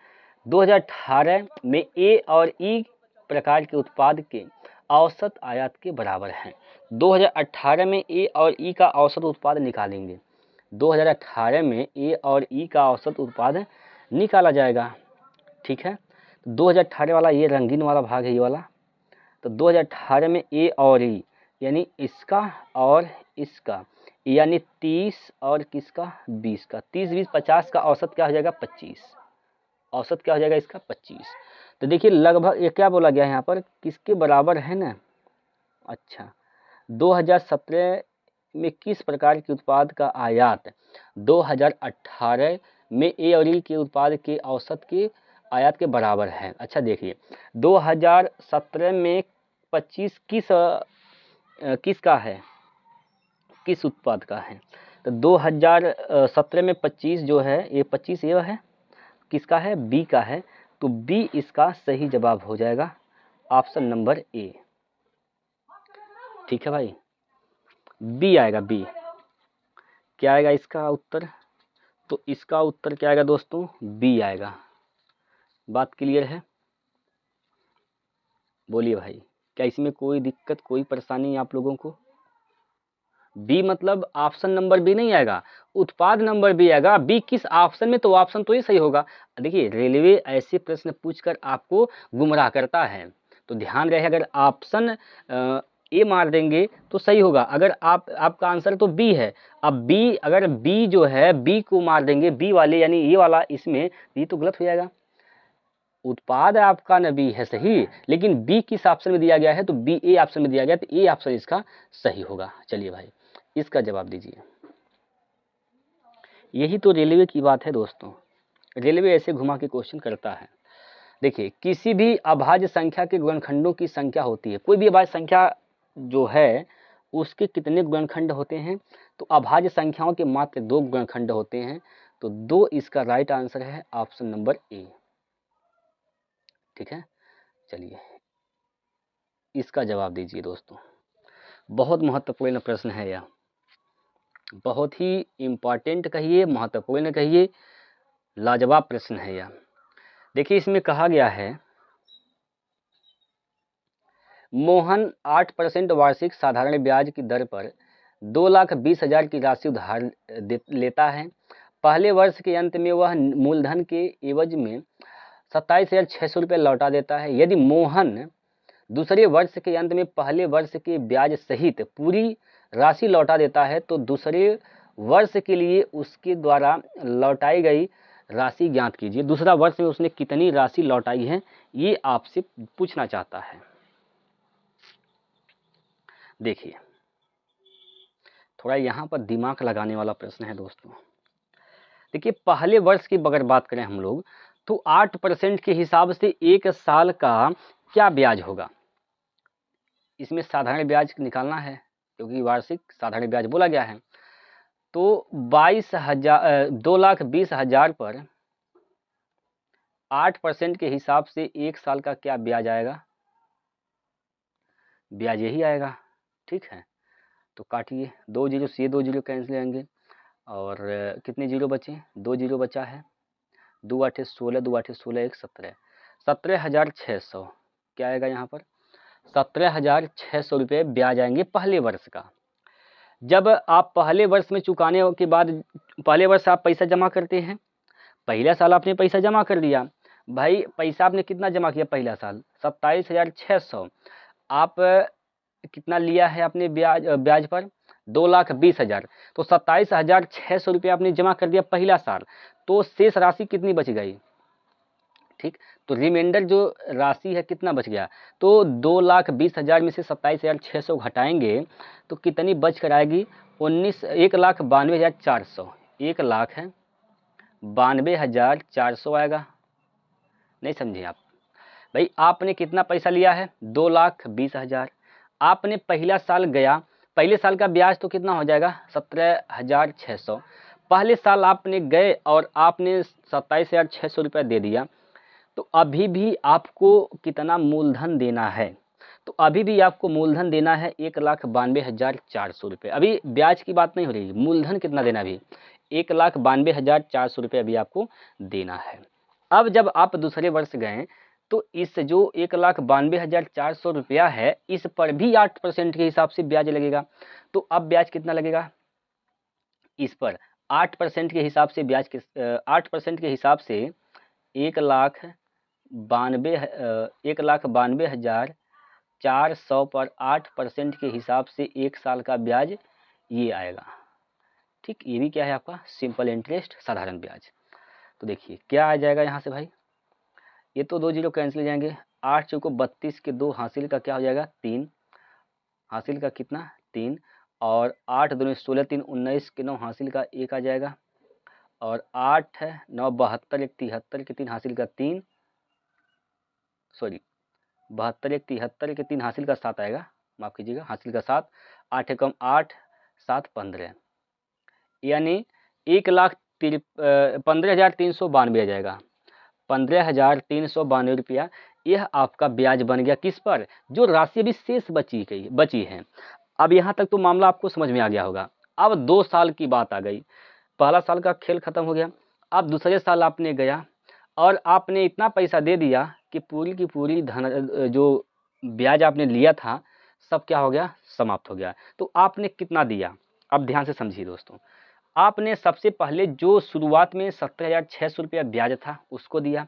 2018 में ए और ई प्रकार के उत्पाद के औसत आयात के बराबर है? 2018 में ए और ई का औसत उत्पाद निकालेंगे। 2018 में ए और ई का औसत उत्पाद निकाला जाएगा। ठीक है, 2018 वाला ये रंगीन वाला भाग है, ये वाला। तो 2018 में ए और ई यानी इसका और इसका, यानी 30 और किसका 20 का, 30 20 50 का औसत क्या हो जाएगा 25। औसत क्या हो जाएगा इसका 25। तो देखिए लगभग ये क्या बोला गया है यहाँ पर, किसके बराबर है ना। अच्छा, 2017 में किस प्रकार के उत्पाद का आयात 2018 में ए और ई के उत्पाद के औसत के आयात के बराबर है। अच्छा देखिए 2017 में 25 किसका है, किस उत्पाद का है? तो 2017 में 25 जो है, ये 25 ये है किसका है, बी का है। तो बी इसका सही जवाब हो जाएगा, ऑप्शन नंबर ए। ठीक है भाई, बी आएगा, बी क्या आएगा इसका उत्तर? तो इसका उत्तर क्या आएगा दोस्तों, बी आएगा। बात क्लियर है? बोलिए भाई, क्या इसमें कोई दिक्कत कोई परेशानी आप लोगों को? बी मतलब ऑप्शन नंबर बी नहीं आएगा, उत्पाद नंबर बी आएगा। बी किस ऑप्शन में, तो ऑप्शन तो ये सही होगा। देखिए रेलवे ऐसे प्रश्न पूछकर आपको गुमराह करता है, तो ध्यान रहे अगर ऑप्शन ए मार देंगे तो सही होगा। अगर आपका आंसर तो बी है, अब बी अगर बी जो है बी को मार देंगे, बी वाले यानी ये वाला, इसमें ये तो गलत हो जाएगा। उत्पाद आपका न बी है सही, लेकिन बी किस ऑप्शन में दिया गया है, तो बी ए ऑप्शन में दिया गया, तो ए ऑप्शन इसका सही होगा। चलिए भाई, इसका जवाब दीजिए। यही तो रेलवे की बात है दोस्तों, रेलवे ऐसे घुमा के क्वेश्चन करता है। देखिए किसी भी अभाज्य संख्या के गुणनखंडों की संख्या होती है, कोई भी अभाज्य संख्या जो है उसके कितने गुणनखंड होते हैं? तो अभाज्य संख्याओं के मात्र 2 गुणनखंड होते हैं, तो 2 इसका राइट आंसर है, ऑप्शन नंबर ए। ठीक है, चलिए इसका जवाब दीजिए दोस्तों। बहुत महत्वपूर्ण प्रश्न है यह, बहुत ही इम्पॉर्टेंट कहिए, महत्वपूर्ण कहिए, लाजवाब प्रश्न है यह। देखिए इसमें कहा गया है मोहन 8% वार्षिक साधारण ब्याज की दर पर 2,20,000 की राशि उधार लेता है। पहले वर्ष के अंत में वह मूलधन के एवज में 27,600 रुपये लौटा देता है। यदि मोहन दूसरे वर्ष के अंत में पहले वर्ष के ब्याज सहित पूरी राशि लौटा देता है, तो दूसरे वर्ष के लिए उसके द्वारा लौटाई गई राशि ज्ञात कीजिए। दूसरा वर्ष में उसने कितनी राशि लौटाई है, ये आपसे पूछना चाहता है। देखिए थोड़ा यहाँ पर दिमाग लगाने वाला प्रश्न है दोस्तों। देखिए पहले वर्ष की अगर बात करें हम लोग, तो 8% के हिसाब से एक साल का क्या ब्याज होगा? इसमें साधारण ब्याज निकालना है, क्योंकि वार्षिक साधारण ब्याज बोला गया है। तो 2,20,000 पर 8% के हिसाब से एक साल का क्या ब्याज आएगा? ब्याज यही आएगा। ठीक है, तो काटिए, 2 जीरो से 2 जीरो कैंसिल होंगे, और कितने जीरो बचे? 2 जीरो बचा है। 2 8 16, 2 8 16, 1 17, 17,600 क्या आएगा यहाँ पर? 17,600 रुपये ब्याज आएंगे पहले वर्ष का। जब आप पहले वर्ष में चुकाने के बाद, पहले वर्ष आप पैसा जमा करते हैं, पहला साल आपने पैसा जमा कर दिया भाई, पैसा आपने कितना जमा किया पहला साल? 27,600। आप कितना लिया है आपने ब्याज पर? 2,20,000। तो 27,600 रुपये आपने जमा कर दिया पहला साल, तो शेष राशि कितनी बच गई? ठीक, तो रिमाइंडर जो राशि है कितना बच गया? तो 2,20,000 में से 27,600 घटाएंगे तो कितनी बच कर आएगी? 1,92,400। 1,92,400 आएगा। नहीं समझे आप भाई? आपने कितना पैसा लिया है? 2,20,000। आपने पहला साल गया, पहले साल का ब्याज तो कितना हो जाएगा? 17,600। पहले साल आपने गए और आपने 27,600 रुपये दे दिया, तो अभी भी आपको कितना मूलधन देना है? तो अभी भी आपको मूलधन देना है 1,92,400 रुपये। अभी ब्याज की बात नहीं हो रही, मूलधन कितना देना है अभी, 1,92,400 रुपये अभी आपको देना है। अब जब आप दूसरे वर्ष गए तो इस जो 1,92,400 रुपया है, इस पर भी 8% के हिसाब से ब्याज लगेगा। तो अब ब्याज कितना लगेगा, इस पर 8% के हिसाब से ब्याज के 8% के हिसाब से 1,92,400 पर 8% के हिसाब से 1 साल का ब्याज ये आएगा। ठीक, ये भी क्या है आपका सिंपल इंटरेस्ट, साधारण ब्याज। तो देखिए क्या आ जाएगा यहाँ से भाई, ये तो 2 जीरो कैंसिल हो जाएंगे, 8 चौको 32 के 2 हासिल का क्या हो जाएगा 3, हासिल का कितना 3, और 8 दूनी 16 3 19 के 9 हासिल का 1 आ जाएगा, और 8 है 9 72 1 73 के 3 हासिल का 3, सॉरी 72 1 73 के 3 हासिल का 7 आएगा, माफ़ कीजिएगा हासिल का 7, 8 एकम 8 7 15, यानी 15,392 आ जाएगा, 15,392 रुपया। यह आपका ब्याज बन गया किस पर, जो राशि अभी शेष बची है। अब यहाँ तक तो मामला आपको समझ में आ गया होगा। अब 2 साल की बात आ गई, पहला साल का खेल खत्म हो गया, अब दूसरे साल आपने गया और आपने इतना पैसा दे दिया कि पूरी की पूरी धन जो ब्याज आपने लिया था सब क्या हो गया, समाप्त हो गया। तो आपने कितना दिया, अब ध्यान से समझिए दोस्तों। आपने सबसे पहले जो शुरुआत में 17,600 रुपया ब्याज था उसको दिया,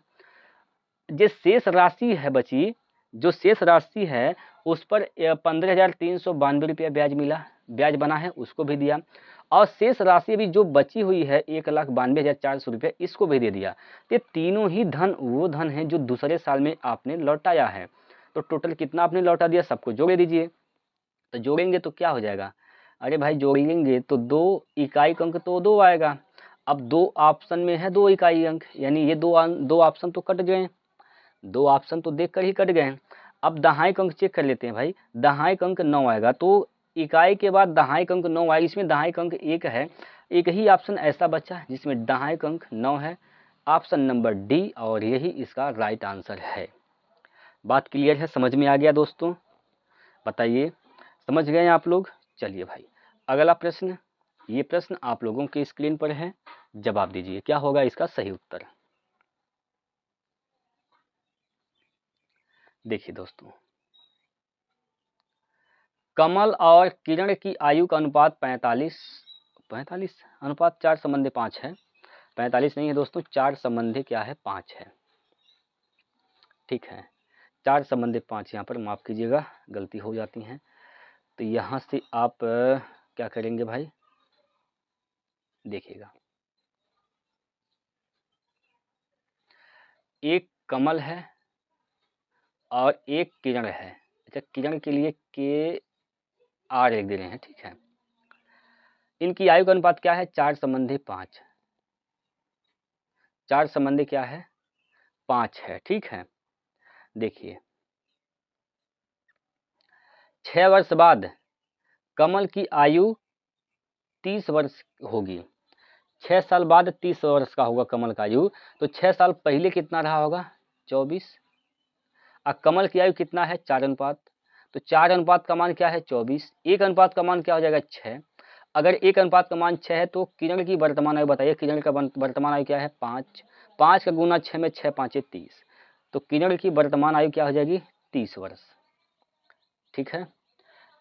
जो शेष राशि है बची, जो शेष राशि है उस पर 15,392 रुपया ब्याज मिला, ब्याज बना है, उसको भी दिया, और शेष राशि अभी जो बची हुई है 1,92,400 रुपया, इसको भी दे दिया। ये तीनों ही धन वो धन है जो दूसरे साल में आपने लौटाया है। तो टोटल कितना आपने लौटा दिया, सबको जोड़ दीजिए। तो जोड़ेंगे तो क्या हो जाएगा, अरे भाई जोड़ेंगे तो 2 इकाई अंक तो 2 आएगा। अब 2 ऑप्शन में है 2 इकाई अंक, यानी ये 2 ऑप्शन तो कट गए, 2 ऑप्शन तो देख कर ही कट गए। अब दहाई अंक चेक कर लेते हैं भाई, दहाई अंक 9 आएगा, तो इकाई के बाद दहाई अंक 9 आएगा, इसमें दहाई अंक 1 है, एक ही ऑप्शन ऐसा बचा जिसमें दहाई अंक 9 है, ऑप्शन नंबर डी, और यही इसका राइट आंसर है। बात क्लियर है, समझ में आ गया दोस्तों, बताइए समझ गए आप लोग। चलिए भाई अगला प्रश्न, ये प्रश्न आप लोगों के स्क्रीन पर है, जवाब दीजिए क्या होगा इसका सही उत्तर। देखिए दोस्तों, कमल और किरण की आयु का अनुपात 45 अनुपात 4 संबंधी 5 है, 45 नहीं है दोस्तों, 4 संबंधी क्या है 5 है, ठीक है, 4 संबंधी 5, यहाँ पर माफ़ कीजिएगा गलती हो जाती है। तो यहाँ से आप क्या करेंगे भाई, देखिएगा एक कमल है और एक किरण है। अच्छा, किरण के लिए के आर लिख दे रहे हैं, ठीक है। इनकी आयु का अनुपात क्या है, 4 संबंधी 5, 4 संबंधी क्या है 5 है, ठीक है। देखिए 6 वर्ष बाद कमल की आयु 30 वर्ष होगी, 6 साल बाद 30 वर्ष का होगा कमल का आयु, तो 6 साल पहले कितना रहा होगा 24, और कमल की आयु कितना है 4 अनुपात, तो 4 अनुपात का मान क्या है 24, 1 अनुपात का मान क्या हो जाएगा 6। अगर 1 अनुपात का मान 6 है तो किरण की वर्तमान आयु बताइए, किरण का वर्तमान आयु क्या है 5, 5 का गुना 6 में 6 5 30, तो किरण की वर्तमान आयु क्या हो जाएगी 30 वर्ष, ठीक है,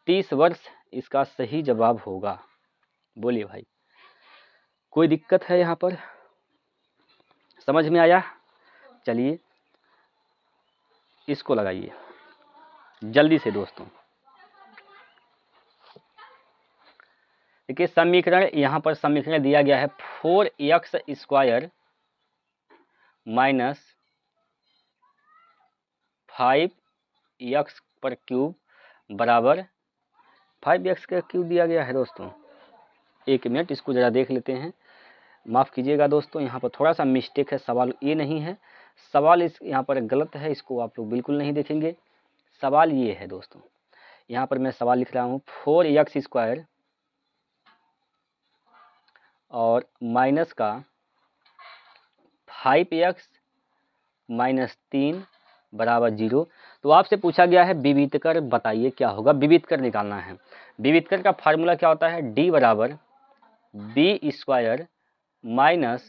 30 वर्ष इसका सही जवाब होगा। बोलिए भाई कोई दिक्कत है यहाँ पर, समझ में आया। चलिए इसको लगाइए जल्दी से दोस्तों। देखिए समीकरण, यहाँ पर समीकरण दिया गया है 4x स्क्वायर माइनस 5x पर क्यूब बराबर 5x का क्यूब दिया गया है दोस्तों। एक मिनट इसको ज़रा देख लेते हैं, माफ़ कीजिएगा दोस्तों यहाँ पर थोड़ा सा मिस्टेक है, सवाल ये नहीं है, सवाल इस यहाँ पर गलत है, इसको आप लोग बिल्कुल नहीं देखेंगे। सवाल ये है दोस्तों, यहाँ पर मैं सवाल लिख रहा हूँ 4x स्क्वायर और माइनस का 5x माइनस 3 बराबर 0। तो आपसे पूछा गया है विविधकर बताइए क्या होगा, विविधकर निकालना है। विविधकर का फार्मूला क्या होता है, d बराबर b² माइनस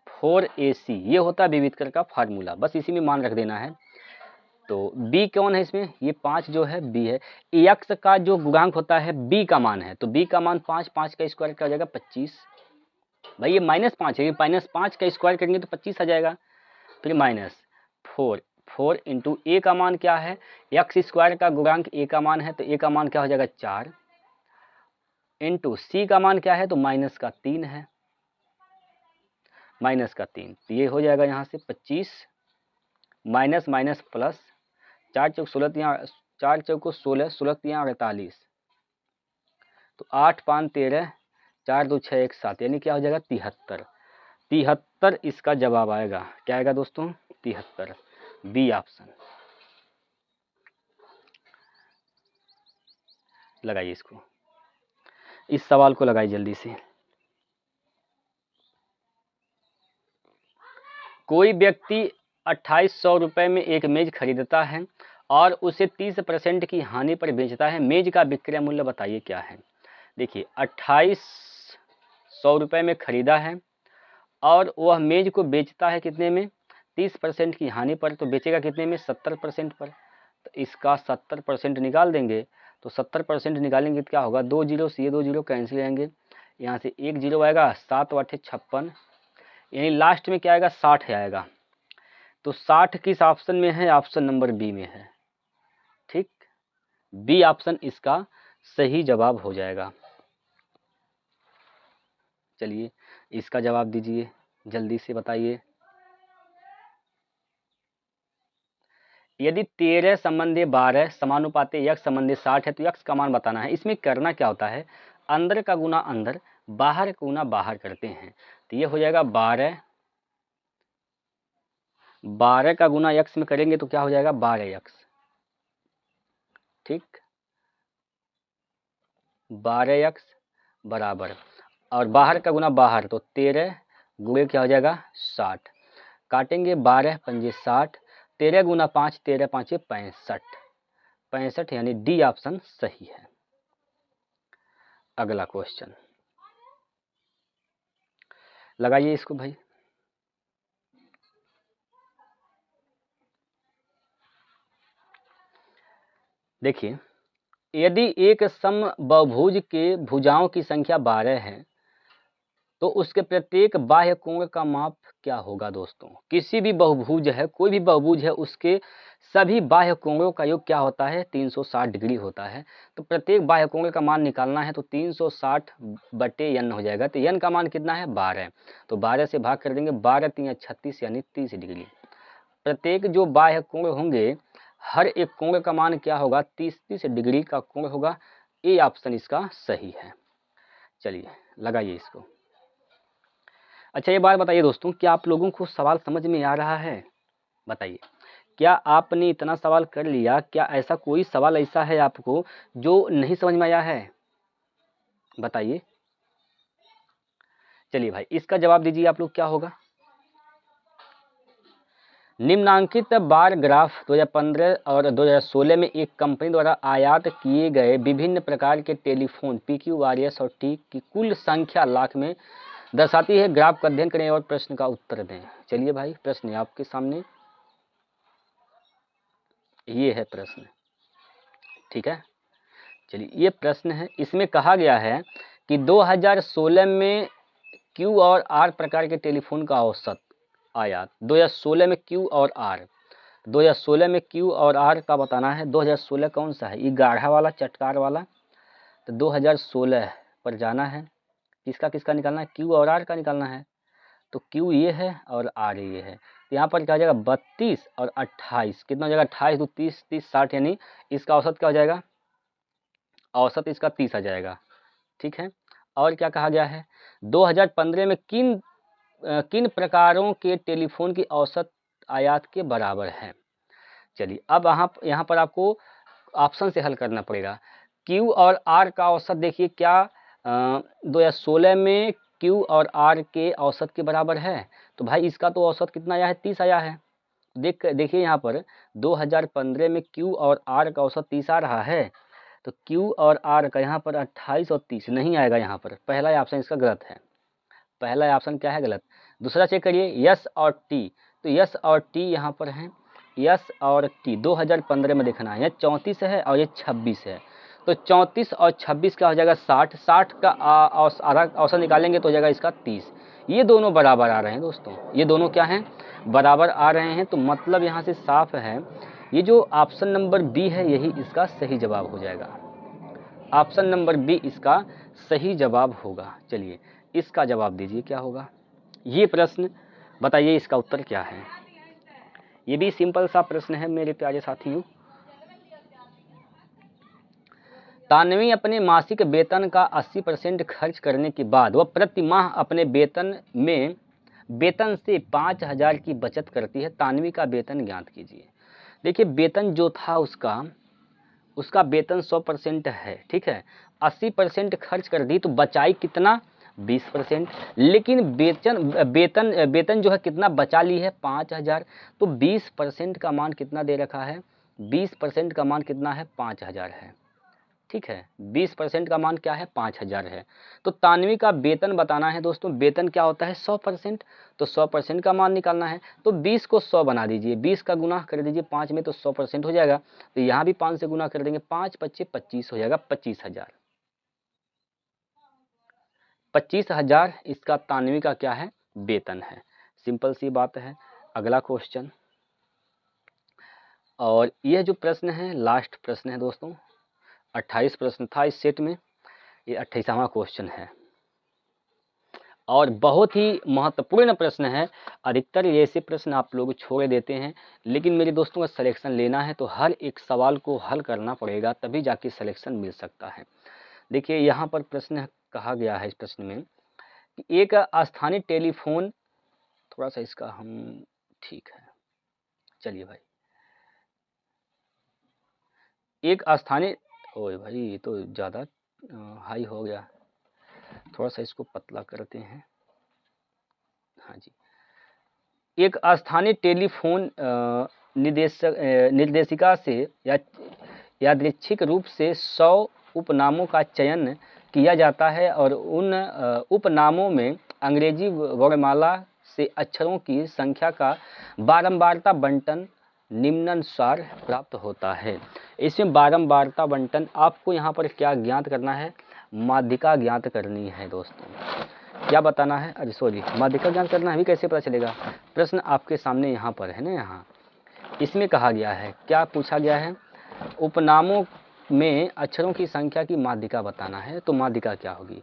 4ac, ये होता है विविधकर का फार्मूला, बस इसी में मान रख देना है। तो b कौन है इसमें, ये 5 जो है b है। x का जो गुणांक होता है b का मान है, तो b का मान 5, 5 का स्क्वायर क्या हो जाएगा 25। भाई ये -5 है, ये -5 का स्क्वायर करेंगे तो 25 आ जाएगा। फिर -4, 4 इंटू a का मान क्या है, x² का गुणांक a का मान है, तो a का मान क्या हो जाएगा 4, इंटू c का मान क्या है, तो -3 है, -3, तो ये हो जाएगा यहाँ से 25 माइनस माइनस प्लस, 4 चौक 16, यहाँ 4 चौको 16, 16 यहाँ 48, तो 8 5 13, 4 2 6 1 7, यानी क्या हो जाएगा 73। 73 इसका जवाब आएगा। क्या आएगा दोस्तों, 73, बी ऑप्शन। लगाइए इसको, इस सवाल को लगाइए जल्दी से। कोई व्यक्ति 2800 रुपये में एक मेज खरीदता है और उसे 30% की हानि पर बेचता है, मेज का विक्रय मूल्य बताइए क्या है। देखिए 2800 रुपये में खरीदा है और वह मेज को बेचता है कितने में, 30% की हानि पर, तो बेचेगा कितने में, 70% पर। तो इसका 70% निकाल देंगे, तो 70% निकालेंगे तो क्या होगा, 2 जीरो से ये 2 जीरो कैंसिल आएंगे, यहाँ से 1 जीरो आएगा, 7 8 56, यानी लास्ट में क्या आएगा 60 आएगा। तो 60 किस ऑप्शन में है, ऑप्शन नंबर बी में है। ठीक, बी ऑप्शन इसका सही जवाब हो जाएगा। चलिए इसका जवाब दीजिए, जल्दी से बताइए। यदि 13 संबंधी 12 समानुपाती x संबंधी 60 है तो x का मान बताना है। इसमें करना क्या होता है, अंदर का गुना अंदर, बाहर का गुना बाहर करते हैं। तो ये हो जाएगा 12, 12 का गुना x में करेंगे तो क्या हो जाएगा 12x। ठीक, 12x बराबर, और बाहर का गुना बाहर, तो 13 गुणे क्या हो जाएगा 60, काटेंगे 12 पंजे 60, 13 गुना 5, 13 5 65, 65, यानी डी ऑप्शन सही है। अगला क्वेश्चन लगाइए इसको भाई। देखिए यदि एक समबाहुभुज के भुजाओं की संख्या 12 है तो उसके प्रत्येक बाह्य कोण का माप क्या होगा दोस्तों। किसी भी बहुभुज है, कोई भी बहुभुज है, उसके सभी बाह्य कोणों का योग क्या होता है 360 डिग्री होता है। तो प्रत्येक बाह्य कोण का मान निकालना है तो 360 बटे n हो जाएगा। तो n का मान कितना है 12, तो 12 से भाग कर देंगे, 12 3 36 यानी 30 डिग्री। प्रत्येक जो बाह्य कोण होंगे हर एक कोण का मान क्या होगा 30 डिग्री का कोण होगा। ए ऑप्शन इसका सही है। चलिए लगाइए इसको। अच्छा ये बात बताइए दोस्तों, क्या आप लोगों को सवाल समझ में आ रहा है, बताइए। क्या आपने इतना सवाल कर लिया, क्या ऐसा कोई सवाल ऐसा है आपको जो नहीं समझ में आया है, बताइए। चलिए भाई इसका जवाब दीजिए आप लोग, क्या होगा। निम्नांकित बार ग्राफ 2015 और 2016 में एक कंपनी द्वारा आयात किए गए विभिन्न प्रकार के टेलीफोन PQ, RS और T की कुल संख्या लाख में दर्शाती है। ग्राफ का अध्ययन करें और प्रश्न का उत्तर दें। चलिए भाई प्रश्न है आपके सामने, ये है प्रश्न, ठीक है। चलिए ये प्रश्न है, इसमें कहा गया है कि 2016 में Q और R प्रकार के टेलीफोन का औसत आयात, 2016 में Q और R, 2016 में Q और R का बताना है। 2016 कौन सा है, ये गाढ़ा वाला चटकार वाला, तो 2016 पर जाना है। किसका किसका निकालना है, Q और R का निकालना है। तो Q ये है और R ये है, तो यहाँ पर क्या हो जाएगा 32 और 28, कितना हो जाएगा 28 2 30 30 60, यानी इसका औसत क्या हो जाएगा, औसत इसका 30 आ जाएगा। ठीक है, और क्या कहा गया है 2015 में किन किन प्रकारों के टेलीफोन की औसत आयात के बराबर है। चलिए अब यहाँ पर आपको ऑप्शन से हल करना पड़ेगा। Q और R का औसत देखिए क्या 2016 में Q और R के औसत के बराबर है, तो भाई इसका तो औसत कितना आया है 30 आया है, देखिए यहाँ पर 2015 में Q और R का औसत 30 आ रहा है, तो Q और R का यहाँ पर 28 और 30 नहीं आएगा यहाँ पर। पहला ऑप्शन इसका गलत है, पहला ऑप्शन क्या है गलत। दूसरा चेक करिए यस और टी, तो यस और टी यहाँ पर हैं, यस और टी 2015 में देखना है, यह 34 है और ये 26 है, तो 34 और 26 का हो जाएगा 60, 60 का आधा औसत निकालेंगे तो हो जाएगा इसका 30। ये दोनों बराबर आ रहे हैं दोस्तों, ये दोनों क्या हैं, बराबर आ रहे हैं। तो मतलब यहाँ से साफ है, ये जो ऑप्शन नंबर बी है यही इसका सही जवाब हो जाएगा। ऑप्शन नंबर बी इसका सही जवाब होगा। चलिए इसका जवाब दीजिए क्या होगा, ये प्रश्न बताइए इसका उत्तर क्या है। ये भी सिंपल सा प्रश्न है मेरे प्यारे साथियों। तानवी अपने मासिक वेतन का 80% खर्च करने के बाद वह प्रति माह अपने वेतन से 5000 की बचत करती है। तानवी का वेतन ज्ञात कीजिए। देखिए वेतन जो था उसका वेतन 100% है, ठीक है, 80% खर्च कर दी तो बचाई कितना 20%, लेकिन वेतन जो है कितना बचा ली है 5000, तो 20% का मान कितना दे रखा है, 20% का मान कितना है 5000 है, ठीक है, 20% का मान क्या है 5000 है। तो तानवी का वेतन बताना है दोस्तों, वेतन क्या होता है 100%, तो 100% का मान निकालना है, तो 20 को 100 बना दीजिए, 20 का गुना कर दीजिए 5 में तो 100% हो जाएगा। तो यहाँ भी 5 से गुना कर देंगे, 5 25 25 हो जाएगा 25,000। 25,000 इसका तानवी का क्या है वेतन है। सिंपल सी बात है। अगला क्वेश्चन, और यह जो प्रश्न है लास्ट प्रश्न है दोस्तों, 28 प्रश्न था इस सेट में, ये 28वां क्वेश्चन है और बहुत ही महत्वपूर्ण प्रश्न है। अधिकतर ऐसे प्रश्न आप लोग छोड़ देते हैं, लेकिन मेरे दोस्तों का सिलेक्शन लेना है तो हर एक सवाल को हल करना पड़ेगा, तभी जाके सिलेक्शन मिल सकता है। देखिए यहाँ पर प्रश्न कहा गया है इस प्रश्न में कि एक स्थानीय टेलीफोन, थोड़ा सा इसका हम ठीक है, चलिए भाई, एक स्थानीय, ओए भाई ये तो ज़्यादा हाई हो गया, थोड़ा सा इसको पतला करते हैं। हाँ जी, एक स्थानीय टेलीफोन निर्देशिका से यादृच्छिक रूप से 100 उपनामों का चयन किया जाता है और उन उपनामों में अंग्रेजी वर्णमाला से अक्षरों की संख्या का बारंबारता बंटन निम्नानुसार प्राप्त होता है। इसमें बारंबारता बंटन आपको यहाँ पर क्या ज्ञात करना है, माध्यिका ज्ञात करनी है दोस्तों। क्या बताना है, अरे सॉरी, माध्यिका ज्ञात करना है, अभी कैसे पता चलेगा, प्रश्न आपके सामने यहाँ पर है ना, यहाँ इसमें कहा गया है, क्या पूछा गया है, उपनामों में अक्षरों की संख्या की माध्यिका बताना है, तो माध्यिका क्या होगी।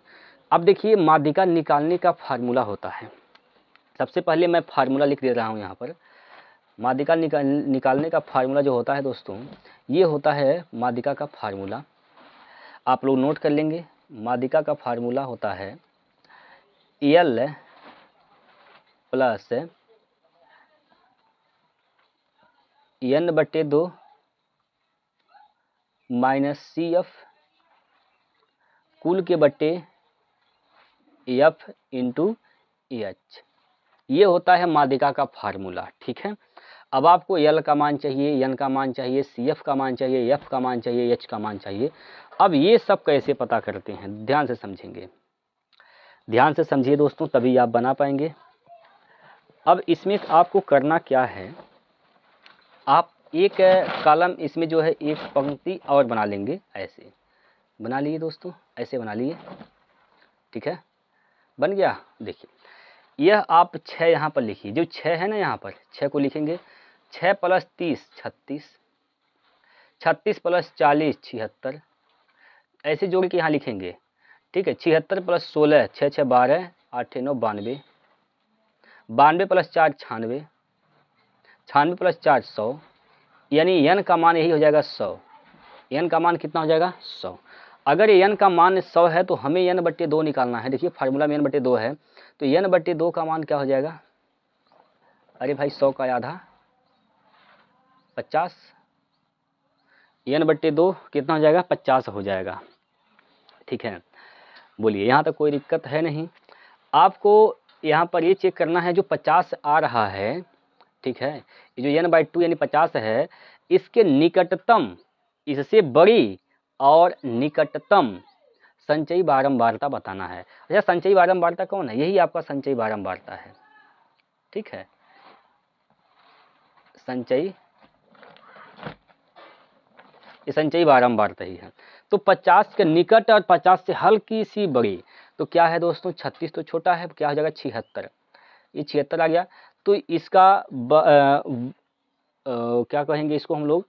अब देखिए माध्यिका निकालने का फार्मूला होता है, सबसे पहले मैं फार्मूला लिख दे रहा हूँ यहाँ पर। माध्यिका निकालने का फार्मूला जो होता है दोस्तों, ये होता है माध्यिका का फार्मूला, आप लोग नोट कर लेंगे। माध्यिका का फार्मूला होता है L plus N/2 minus CF कुल के बट्टे F इंटू H, ये होता है माध्यिका का फार्मूला, ठीक है। अब आपको L का मान चाहिए, N का मान चाहिए, CF का मान चाहिए, F का मान चाहिए, H का मान चाहिए। अब ये सब कैसे पता करते हैं, ध्यान से समझेंगे, ध्यान से समझिए दोस्तों, तभी आप बना पाएंगे। अब इसमें आपको करना क्या है, आप एक कॉलम इसमें जो है एक पंक्ति और बना लेंगे, ऐसे बना लिए दोस्तों, ऐसे बना लिए, ठीक है, बन गया। देखिए यह आप 6 यहाँ पर लिखिए, जो 6 है ना यहाँ पर 6 को लिखेंगे, 6 + 30 36, 36 + 40 76, ऐसे जोड़ के यहाँ लिखेंगे, ठीक है। 76 + 16 6 6 12 8 9 92, 92 + 4 96, 96 + 4 100, यानी n का मान यही हो जाएगा 100। n का मान कितना हो जाएगा 100। अगर n का मान 100 है तो हमें n/2 निकालना है। देखिए फार्मूला में n/2 है, तो n/2 का मान क्या हो जाएगा, अरे भाई 100 का आधा 50, n/2 कितना हो जाएगा 50 हो जाएगा, ठीक है। बोलिए यहाँ तक कोई दिक्कत है नहीं। आपको यहाँ पर ये चेक करना है, जो 50 आ रहा है ठीक है। ये जो n/2 यानी 50 है, इसके निकटतम, इससे बड़ी और निकटतम संचयी बारंबारता बताना है। अच्छा, संचयी बारंबारता कौन है? यही आपका संचयी बारंबारता है, ठीक है। संचयी, ये संचयी बारंबारता ही है। तो 50 के निकट और 50 से हल्की सी बड़ी, तो क्या है दोस्तों, 36 तो छोटा है, क्या हो जाएगा 76, ये 76 आ गया। तो इसका क्या कहेंगे इसको हम लोग,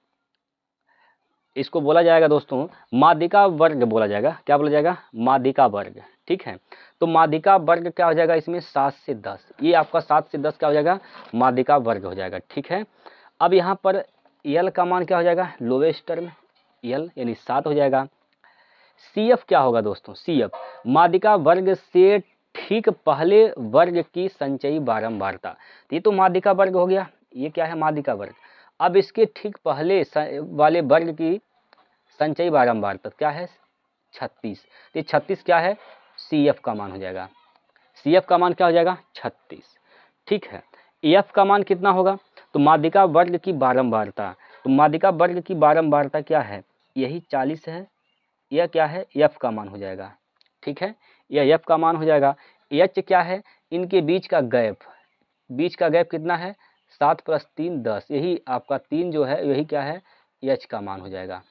इसको बोला जाएगा दोस्तों माध्यिका वर्ग बोला जाएगा। क्या बोला जाएगा? माध्यिका वर्ग, ठीक है। तो माध्यिका वर्ग क्या हो जाएगा इसमें? 7 से 10, ये आपका 7 से 10 क्या हो जाएगा? माध्यिका वर्ग हो जाएगा, ठीक है। अब यहाँ पर यल का मान क्या हो जाएगा? लोवेस्ट टर्म यल यानी 7 हो जाएगा। CF क्या होगा दोस्तों? CF माध्यिका वर्ग से ठीक पहले वर्ग की संचयी बारंबारता। ये तो माध्यिका वर्ग हो गया, ये क्या है? माध्यिका वर्ग। अब इसके ठीक पहले वाले वर्ग की संचयी बारंबारता क्या है? 36। तो 36 क्या है? CF का मान हो जाएगा। CF का मान क्या हो जाएगा? 36, ठीक है। EF का मान कितना होगा? तो माध्यिका वर्ग की बारंबारता, तो माध्यिका वर्ग की बारंबारता क्या है? यही 40 है। यह क्या है? F का मान हो जाएगा, ठीक है। यह F का मान हो जाएगा। H क्या है? इनके बीच का गैप, बीच का गैप कितना है? 7 + 3 10, यही आपका 3 जो है यही क्या है? H का मान हो जाएगा।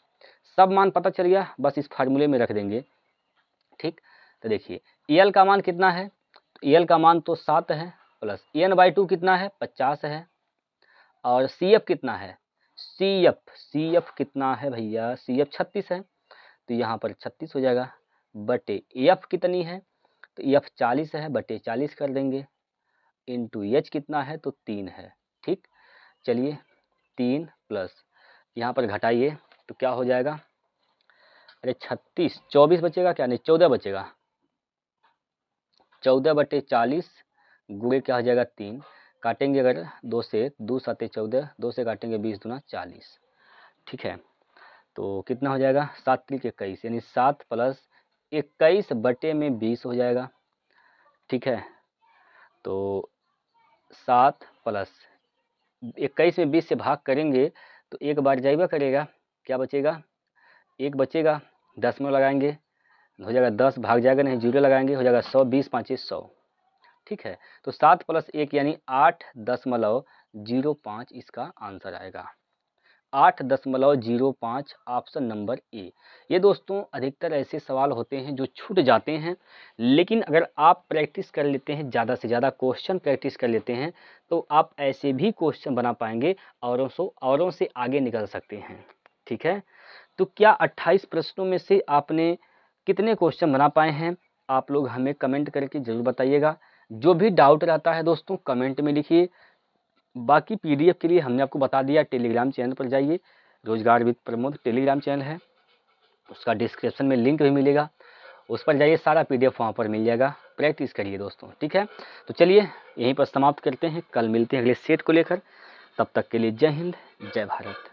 सब मान पता चल गया, बस इस फार्मूले में रख देंगे, ठीक। तो देखिए EL का मान कितना है? तो EL का मान तो 7 है, प्लस n/2 कितना है? 50 है। और CF कितना है? CF कितना है भैया? CF 36 है, तो यहाँ पर 36 हो जाएगा, बटे F कितनी है? तो F 40 है, बटे 40 कर देंगे, इंटू H कितना है? तो 3 है, ठीक। चलिए 3 प्लस यहाँ पर घटाइए तो क्या हो जाएगा? अरे 36, 24 बचेगा क्या? नहीं 14 बचेगा। 14 बटे 40 गुणे क्या हो जाएगा? 3, काटेंगे अगर 2 से, 2 7 14, 2 से काटेंगे 20 दूना 40, ठीक है। तो कितना हो जाएगा? 7 × 21 यानी 7 + 21 बटे में 20 हो जाएगा, ठीक है। तो 7 + 21 में 20 से भाग करेंगे तो एक बार जाइबा करेगा, क्या बचेगा? 1 बचेगा, दशमलव लगाएंगे हो जाएगा 10, भाग जाएगा नहीं, 0 लगाएंगे हो जाएगा 100, 20 × 5 = 100, ठीक है। तो 7 + 1 यानी 8.05 इसका आंसर आएगा। 8.05 ऑप्शन नंबर ए। ये दोस्तों अधिकतर ऐसे सवाल होते हैं जो छूट जाते हैं, लेकिन अगर आप प्रैक्टिस कर लेते हैं, ज़्यादा से ज़्यादा क्वेश्चन प्रैक्टिस कर लेते हैं, तो आप ऐसे भी क्वेश्चन बना पाएंगे, औरों से आगे निकल सकते हैं, ठीक है। तो क्या 28 प्रश्नों में से आपने कितने क्वेश्चन बना पाए हैं? आप लोग हमें कमेंट करके ज़रूर बताइएगा। जो भी डाउट रहता है दोस्तों कमेंट में लिखिए। बाकी PDF के लिए हमने आपको बता दिया, टेलीग्राम चैनल पर जाइए, रोजगार विद प्रमोद टेलीग्राम चैनल है, उसका डिस्क्रिप्शन में लिंक भी मिलेगा, उस पर जाइए, सारा PDF वहाँ पर मिल जाएगा। प्रैक्टिस करिए दोस्तों, ठीक है। तो चलिए यहीं पर समाप्त करते हैं, कल मिलते हैं अगले सेट को लेकर। तब तक के लिए जय हिंद, जय भारत।